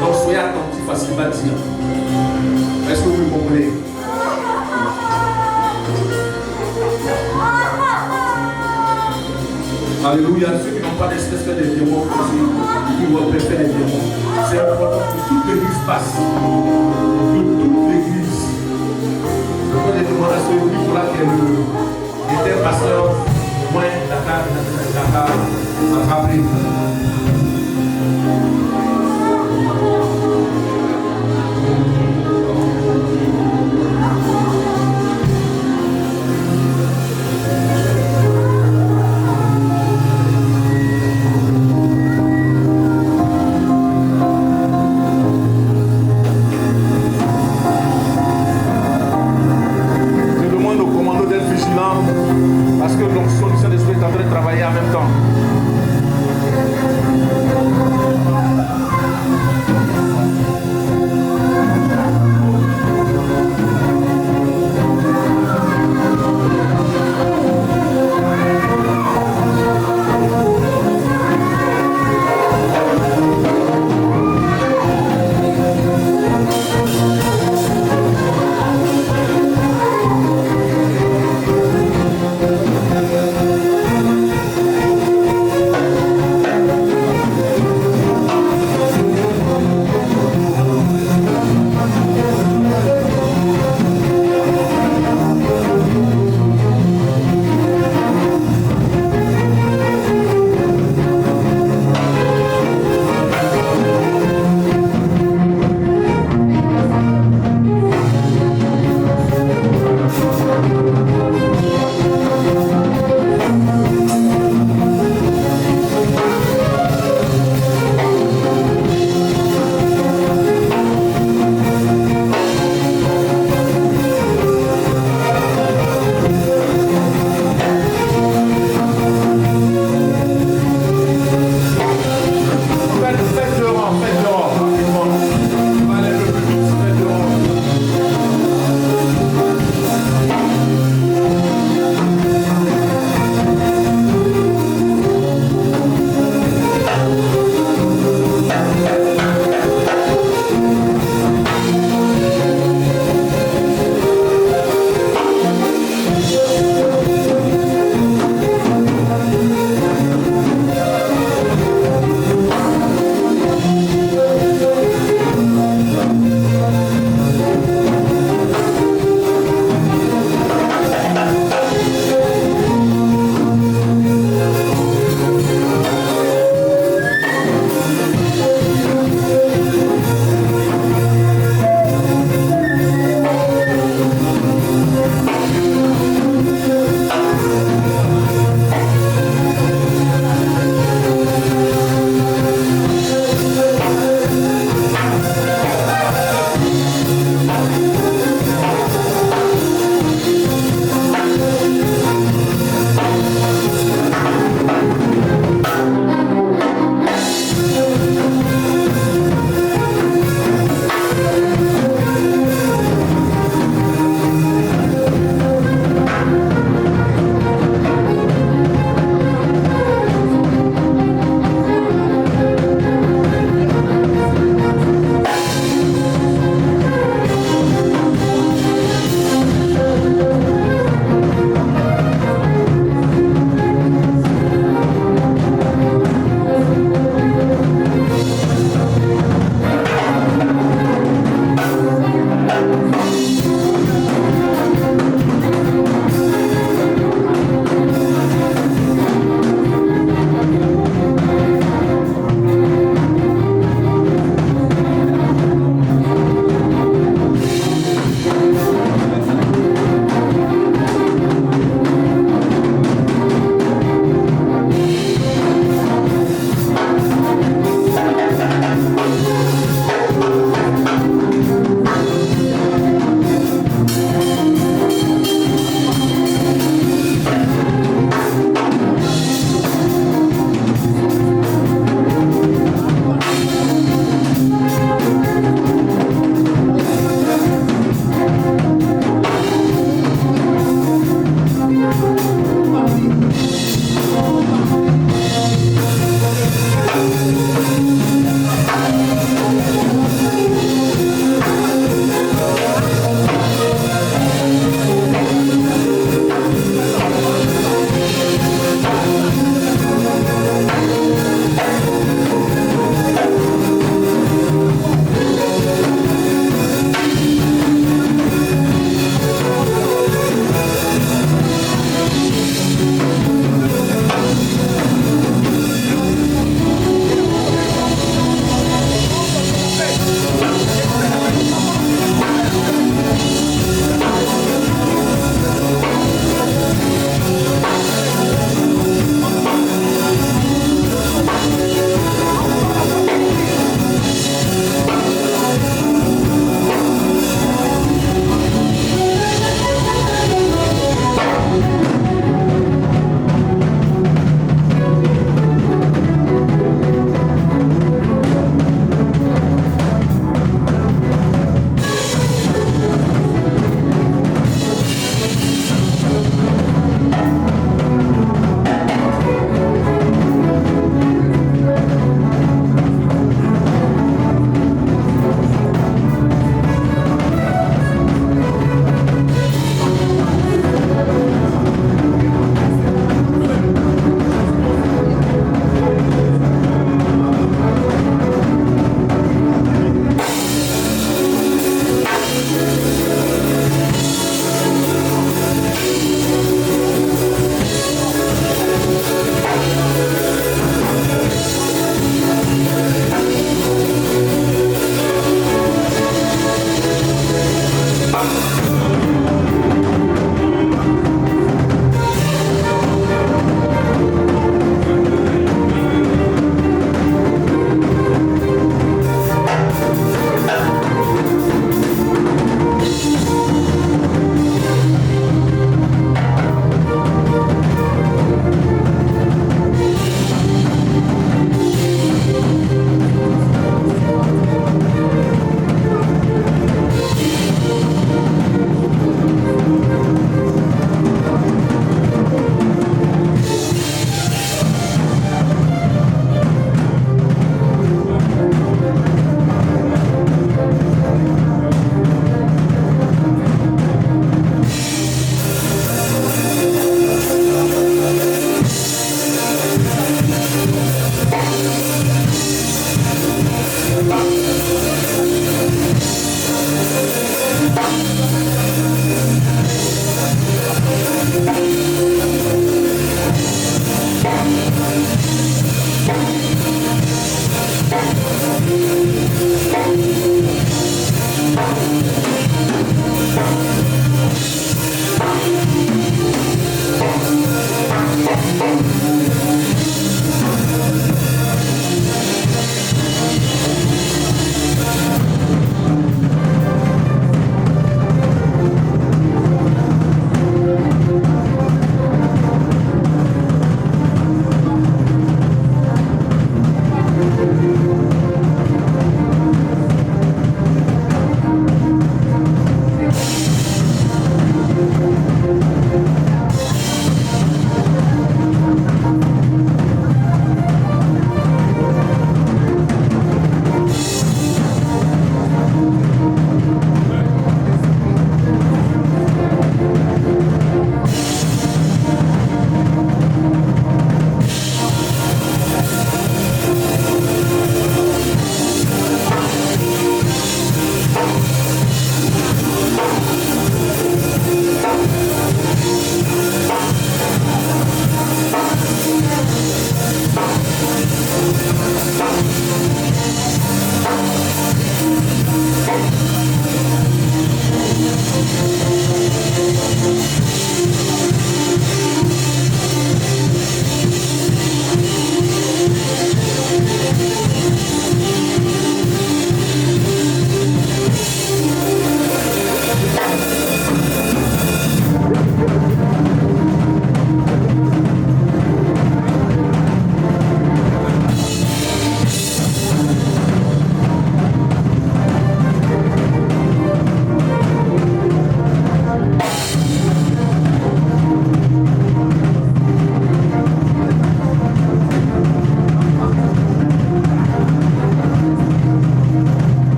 Donc soyez attentifs à ce qu'il va dire. Est-ce que vous me comprenez? Alléluia. Ceux qui n'ont pas d'espèce que des démons aussi, qui vont préférer les démons. C'est important que toute l'église passe. Que toute l'église. Je peux les demander à ce niveau-là qui était pasteur, moins Dakar, à rappeler.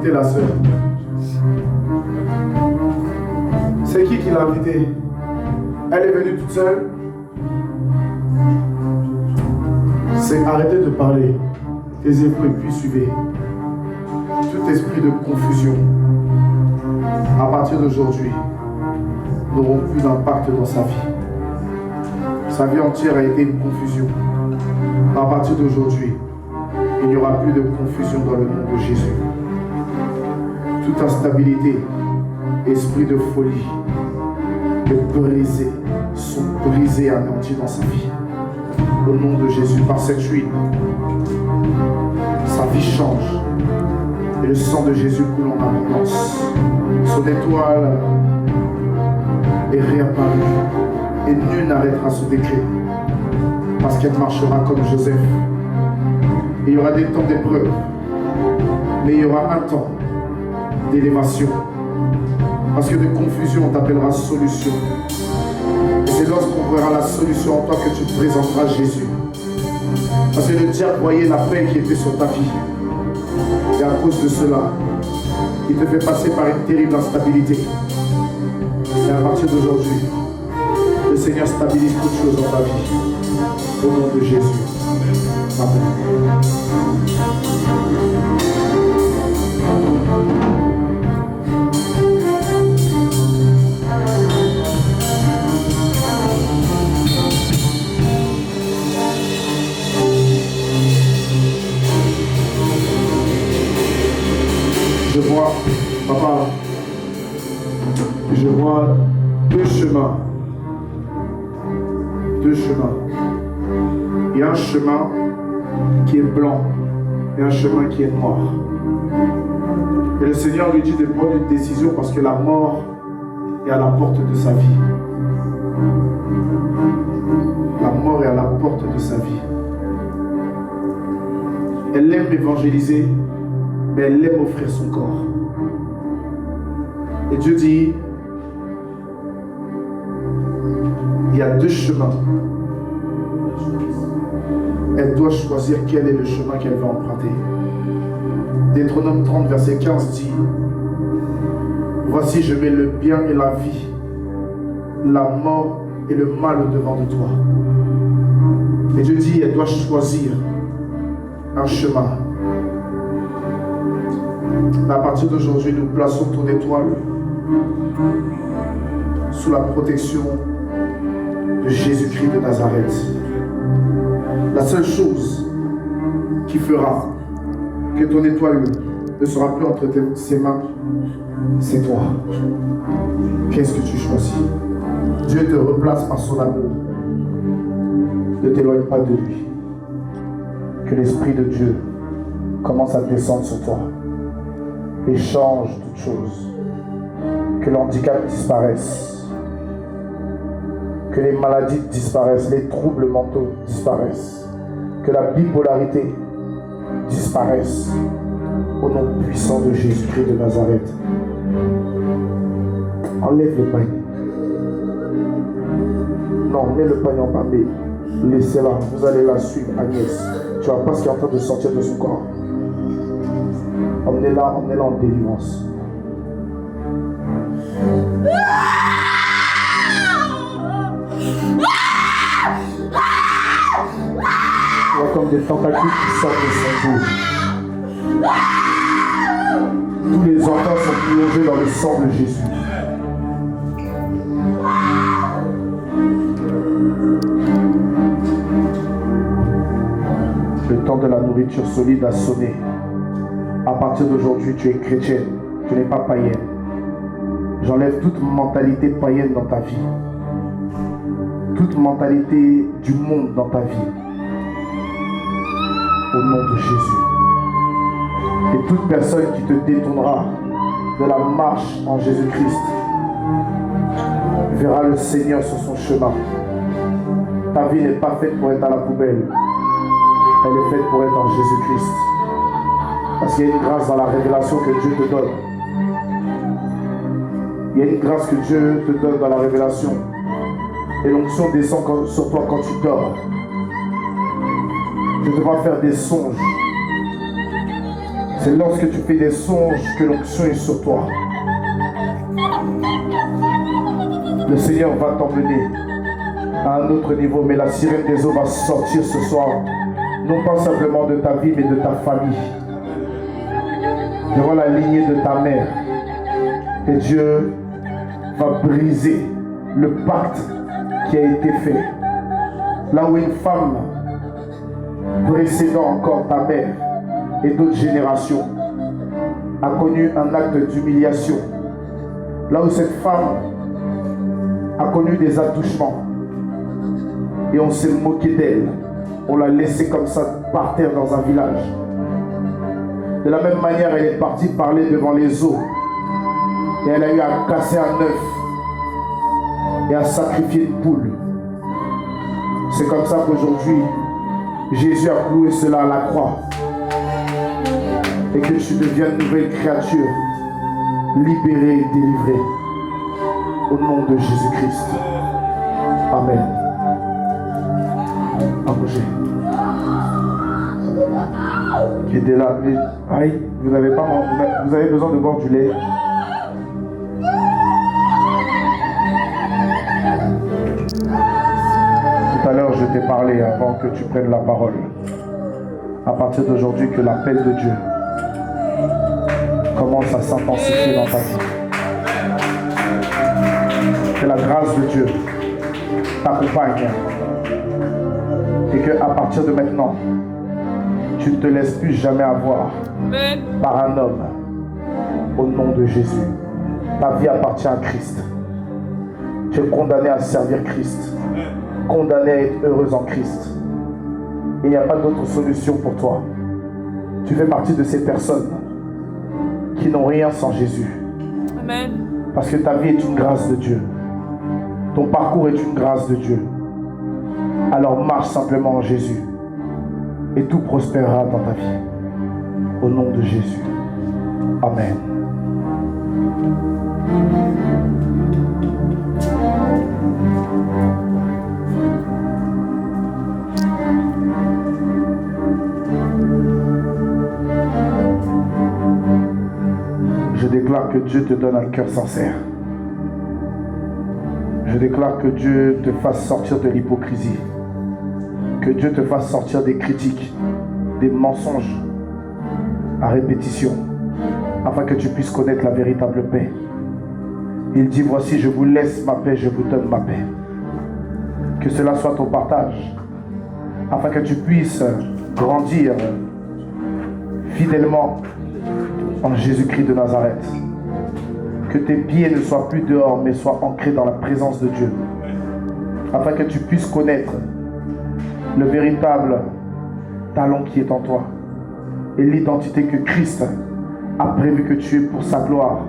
invité la sœur? C'est qui l'a invitée? Elle est venue toute seule? C'est arrêter de parler. Taisez-vous et puis suivez. Tout esprit de confusion, à partir d'aujourd'hui, n'auront plus d'impact dans sa vie. Sa vie entière a été une confusion. À partir d'aujourd'hui, il n'y aura plus de confusion dans le nom de Jésus. Toute instabilité, esprit de folie, de briser, sont brisés et anéantis dans sa vie. Au nom de Jésus, par cette huile, sa vie change. Et le sang de Jésus coule en abondance. Son étoile est réapparue. Et nul n'arrêtera ce décret. Parce qu'elle marchera comme Joseph. Et il y aura des temps d'épreuve. Mais il y aura un temps d'élévation. Parce que de confusion, on t'appellera solution. Et c'est lorsqu'on verra la solution en toi que tu te présenteras Jésus. Parce que le diable voyait la paix qui était sur ta vie. Et à cause de cela, il te fait passer par une terrible instabilité. Et à partir d'aujourd'hui, le Seigneur stabilise toutes choses dans ta vie. Au nom de Jésus. Amen. Je vois, papa, je vois deux chemins. Deux chemins. Il y a un chemin qui est blanc et un chemin qui est noir. Et le Seigneur lui dit de prendre une décision parce que la mort est à la porte de sa vie. La mort est à la porte de sa vie. Elle aime évangéliser, mais elle aime offrir son corps. Et Dieu dit, il y a deux chemins. Elle doit choisir quel est le chemin qu'elle va emprunter. Deutéronome 30, verset 15 dit, voici, je mets le bien et la vie, la mort et le mal au-devant de toi. Et Dieu dit, elle doit choisir un chemin. À partir d'aujourd'hui, nous plaçons ton étoile sous la protection de Jésus-Christ de Nazareth. La seule chose qui fera que ton étoile ne sera plus entre ses mains, c'est toi. Qu'est-ce que tu choisis? Dieu te replace par son amour. Ne t'éloigne pas de lui. Que l'Esprit de Dieu commence à descendre sur toi et change toutes choses. Que l'handicap disparaisse. Que les maladies disparaissent, les troubles mentaux disparaissent. Que la bipolarité disparaisse. Au nom puissant de Jésus-Christ de Nazareth. Enlève le panier. Non, mets le panier en bas, mais laissez-la. Vous allez la suivre, Agnès. Tu vois pas ce qui est en train de sortir de son corps. Emmenez-la en délivrance. Tu vois comme des tentacules qui sortent de son dos. Tous les enfants sont plongés dans le sang de Jésus. Le temps de la nourriture solide a sonné. À partir d'aujourd'hui, tu es chrétienne, tu n'es pas païenne. J'enlève toute mentalité païenne dans ta vie. Toute mentalité du monde dans ta vie. Au nom de Jésus. Et toute personne qui te détournera de la marche en Jésus-Christ verra le Seigneur sur son chemin. Ta vie n'est pas faite pour être à la poubelle. Elle est faite pour être en Jésus-Christ. Parce qu'il y a une grâce dans la révélation que Dieu te donne. Il y a une grâce que Dieu te donne dans la révélation. Et l'onction descend sur toi quand tu dors. Tu devras faire des songes. C'est lorsque tu fais des songes que l'onction est sur toi. Le Seigneur va t'emmener à un autre niveau, mais la sirène des eaux va sortir ce soir, non pas simplement de ta vie, mais de ta famille. Devant la lignée de ta mère. Et Dieu va briser le pacte qui a été fait. Là où une femme précédant encore ta mère et d'autres générations a connu un acte d'humiliation. Là où cette femme a connu des attouchements et on s'est moqué d'elle, on l'a laissée comme ça par terre dans un village. De la même manière, elle est partie parler devant les eaux et elle a eu à casser un œuf et à sacrifier une poule. C'est comme ça qu'aujourd'hui Jésus a cloué cela à la croix et que tu deviens une nouvelle créature, libérée et délivrée au nom de Jésus-Christ. Amen. Approchez. Qui était là, mais aïe, vous avez besoin de boire du lait. Tout à l'heure, je t'ai parlé avant que tu prennes la parole. À partir d'aujourd'hui, que l'appel de Dieu commence à s'intensifier dans ta vie. Que la grâce de Dieu t'accompagne. Et qu'à partir de maintenant, tu ne te laisses plus jamais avoir par un homme. Au nom de Jésus. Ta vie appartient à Christ. Tu es condamné à servir Christ. Condamné à être heureuse en Christ. Il n'y a pas d'autre solution pour toi. Tu fais partie de ces personnes qui n'ont rien sans Jésus. Amen. Parce que ta vie est une grâce de Dieu. Ton parcours est une grâce de Dieu. Alors marche simplement en Jésus. Et tout prospérera dans ta vie. Au nom de Jésus. Amen. Je déclare que Dieu te donne un cœur sincère. Je déclare que Dieu te fasse sortir de l'hypocrisie. Que Dieu te fasse sortir des critiques, des mensonges à répétition, afin que tu puisses connaître la véritable paix. Il dit, voici, je vous laisse ma paix, je vous donne ma paix. Que cela soit ton partage, afin que tu puisses grandir fidèlement en Jésus-Christ de Nazareth. Que tes pieds ne soient plus dehors, mais soient ancrés dans la présence de Dieu. Afin que tu puisses connaître le véritable talent qui est en toi et l'identité que Christ a prévu que tu aies pour sa gloire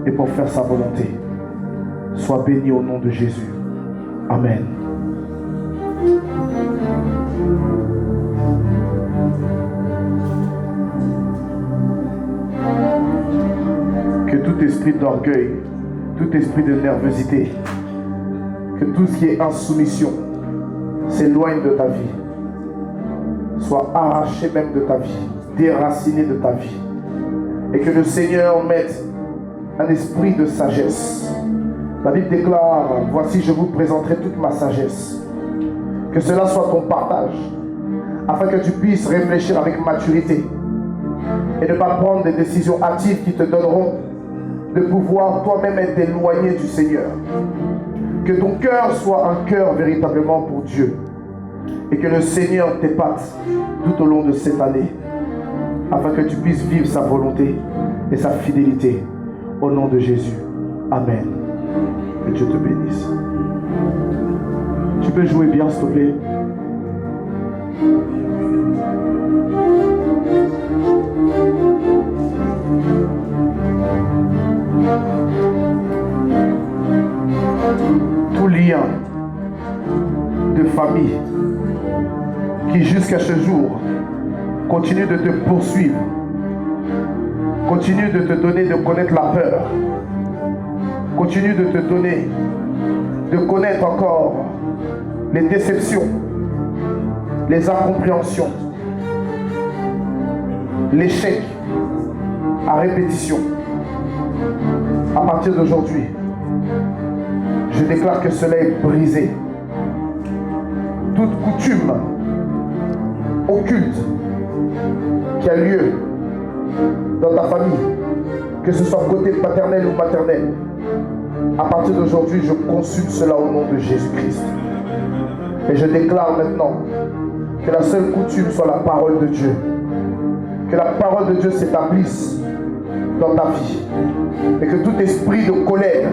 et pour faire sa volonté. Sois béni au nom de Jésus. Amen. Que tout esprit d'orgueil, tout esprit de nervosité, que tout ce qui est insoumission s'éloigne de ta vie, soit arraché même de ta vie, déraciné de ta vie, et que le Seigneur mette un esprit de sagesse. La Bible déclare, voici je vous présenterai toute ma sagesse. Que cela soit ton partage, afin que tu puisses réfléchir avec maturité et ne pas prendre des décisions hâtives qui te donneront de pouvoir toi-même être éloigné du Seigneur. Que ton cœur soit un cœur véritablement pour Dieu. Et que le Seigneur t'épate tout au long de cette année. Afin que tu puisses vivre sa volonté et sa fidélité. Au nom de Jésus. Amen. Que Dieu te bénisse. Tu peux jouer bien, s'il te plaît. Tout lien de famille qui jusqu'à ce jour continue de te poursuivre, continue de te donner de connaître la peur, continue de te donner de connaître encore les déceptions, les incompréhensions, l'échec, à répétition. À partir d'aujourd'hui, je déclare que cela est brisé. Toute coutume occulte qui a lieu dans ta famille, que ce soit côté paternel ou maternel, à partir d'aujourd'hui, je consulte cela au nom de Jésus-Christ. Et je déclare maintenant que la seule coutume soit la parole de Dieu. Que la parole de Dieu s'établisse dans ta vie. Et que tout esprit de colère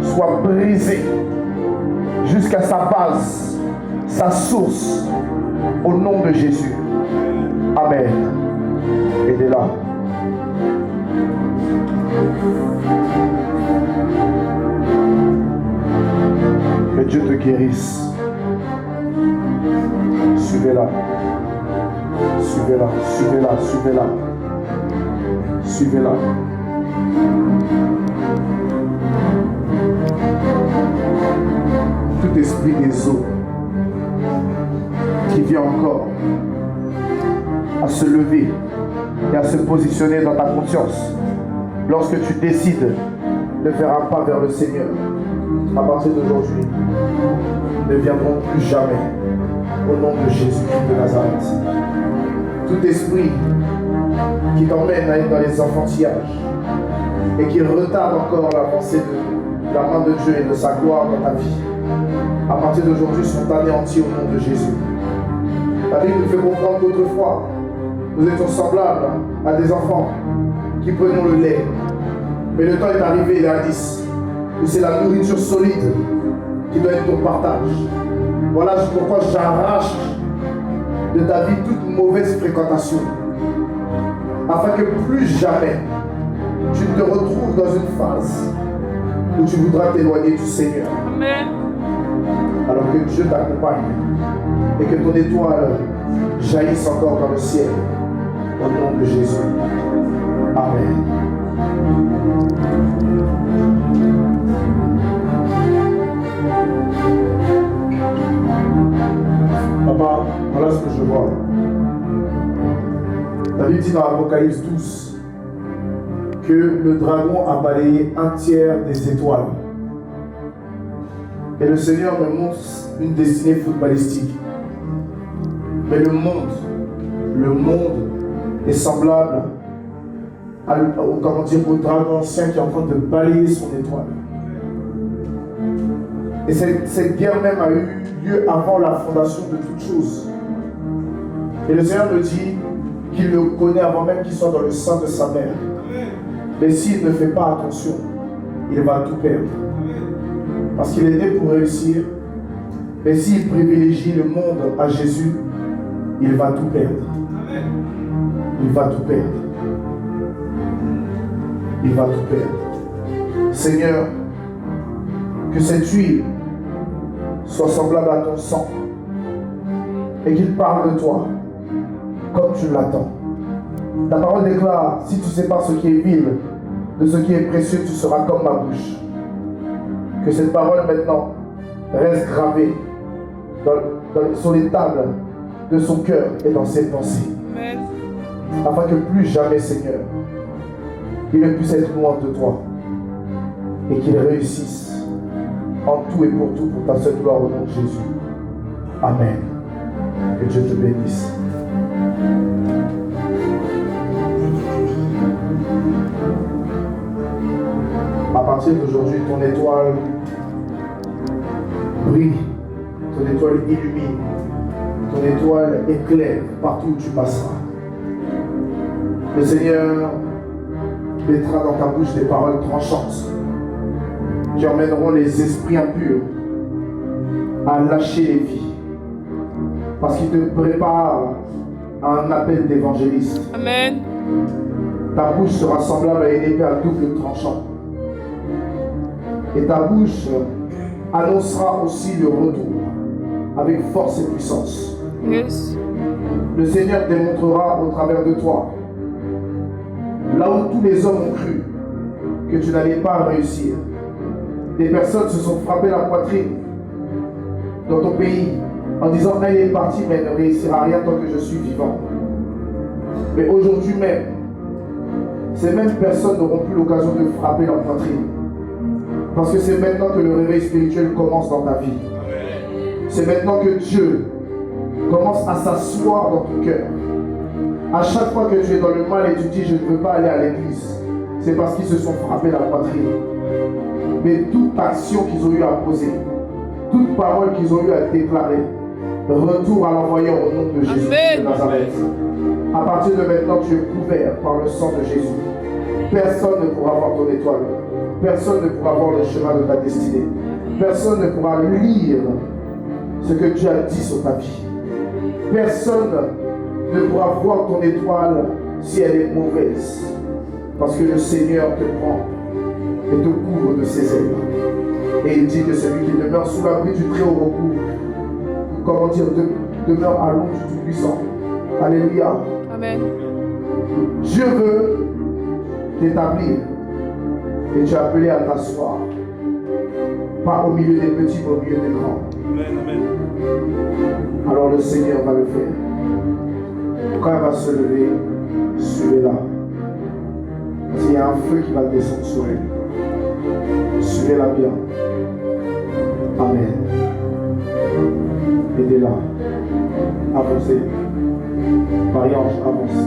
soit brisé jusqu'à sa base, sa source, au nom de Jésus. Amen. Aidez-la. Que Dieu te guérisse. Suivez-la. Suivez-la. Suivez-la. Suivez-la. Suivez-la. Tout esprit des eaux qui vient encore à se lever et à se positionner dans ta conscience lorsque tu décides de faire un pas vers le Seigneur, à partir d'aujourd'hui, ne viendront plus jamais au nom de Jésus-Christ de Nazareth. Tout esprit qui t'emmène à être dans les enfantillages et qui retarde encore l'avancée de la main de Dieu et de sa gloire dans ta vie, à partir d'aujourd'hui sont anéantis au nom de Jésus. La Bible nous fait comprendre qu'autrefois, nous étions semblables à des enfants qui prenaient le lait. Mais le temps est arrivé, l'indice, où c'est la nourriture solide qui doit être ton partage. Voilà pourquoi j'arrache de ta vie toute mauvaise fréquentation, afin que plus jamais tu te retrouves dans une phase où tu voudras t'éloigner du Seigneur. Amen. Alors que Dieu t'accompagne et que ton étoile jaillisse encore dans le ciel. Au nom de Jésus. Amen. Papa, voilà ce que je vois. La Bible dit dans Apocalypse 12 que le dragon a balayé un tiers des étoiles. Et le Seigneur me montre une destinée footballistique. Mais le monde est semblable au dragon ancien qui est en train de balayer son étoile. Et cette guerre même a eu lieu avant la fondation de toutes choses. Et le Seigneur me dit qu'il le connaît avant même qu'il soit dans le sein de sa mère. Mais s'il ne fait pas attention, il va tout perdre. Parce qu'il est né pour réussir. Mais s'il privilégie le monde à Jésus, il va tout perdre. Il va tout perdre. Il va tout perdre. Seigneur, que cette huile soit semblable à ton sang et qu'il parle de toi comme tu l'attends. Ta parole déclare, si tu sépares ce qui est vil de ce qui est précieux, tu seras comme ma bouche. Que cette parole maintenant reste gravée sur les tables de son cœur et dans ses pensées. Amen. Afin que plus jamais, Seigneur, il ne puisse être loin de toi et qu'il réussisse en tout et pour tout pour ta seule gloire au nom de Jésus. Amen. Que Dieu te bénisse. À partir d'aujourd'hui, ton étoile brille, ton étoile illumine, ton étoile éclaire partout où tu passeras. Le Seigneur mettra dans ta bouche des paroles tranchantes qui emmèneront les esprits impurs à lâcher les vies, parce qu'il te prépare à un appel d'évangéliste. Amen. Ta bouche sera semblable à une épée à double tranchant. Et ta bouche annoncera aussi le retour avec force et puissance. Yes. Le Seigneur démontrera au travers de toi, là où tous les hommes ont cru que tu n'allais pas réussir. Des personnes se sont frappées la poitrine dans ton pays en disant elle est partie mais elle ne réussira rien tant que je suis vivant. Mais aujourd'hui même, ces mêmes personnes n'auront plus l'occasion de frapper leur poitrine. Parce que c'est maintenant que le réveil spirituel commence dans ta vie. C'est maintenant que Dieu commence à s'asseoir dans ton cœur. À chaque fois que tu es dans le mal et tu dis je ne veux pas aller à l'église, c'est parce qu'ils se sont frappés la poitrine. Mais toute action qu'ils ont eu à poser, toute parole qu'ils ont eu à déclarer, retour à l'envoyeur au nom de Jésus de Nazareth. À partir de maintenant, tu es couvert par le sang de Jésus. Personne ne pourra voir ton étoile. Personne ne pourra voir le chemin de ta destinée. Personne ne pourra lire ce que Dieu a dit sur ta vie. Personne ne pourra voir ton étoile si elle est mauvaise. Parce que le Seigneur te prend et te couvre de ses ailes. Et il dit que celui qui demeure sous l'abri du Très-Haut recouvre, comment dire, demeure à l'ombre du Tout-Puissant. Alléluia. Amen. Dieu veut t'établir et tu es appelé à t'asseoir. Pas au milieu des petits, mais au milieu des grands. Amen, amen. Alors le Seigneur va le faire. Quand elle va se lever, suivez-la. S'il y a un feu qui va descendre sur elle, suivez-la bien. Amen. Aidez-la. Avancez. Marie-Ange, avance.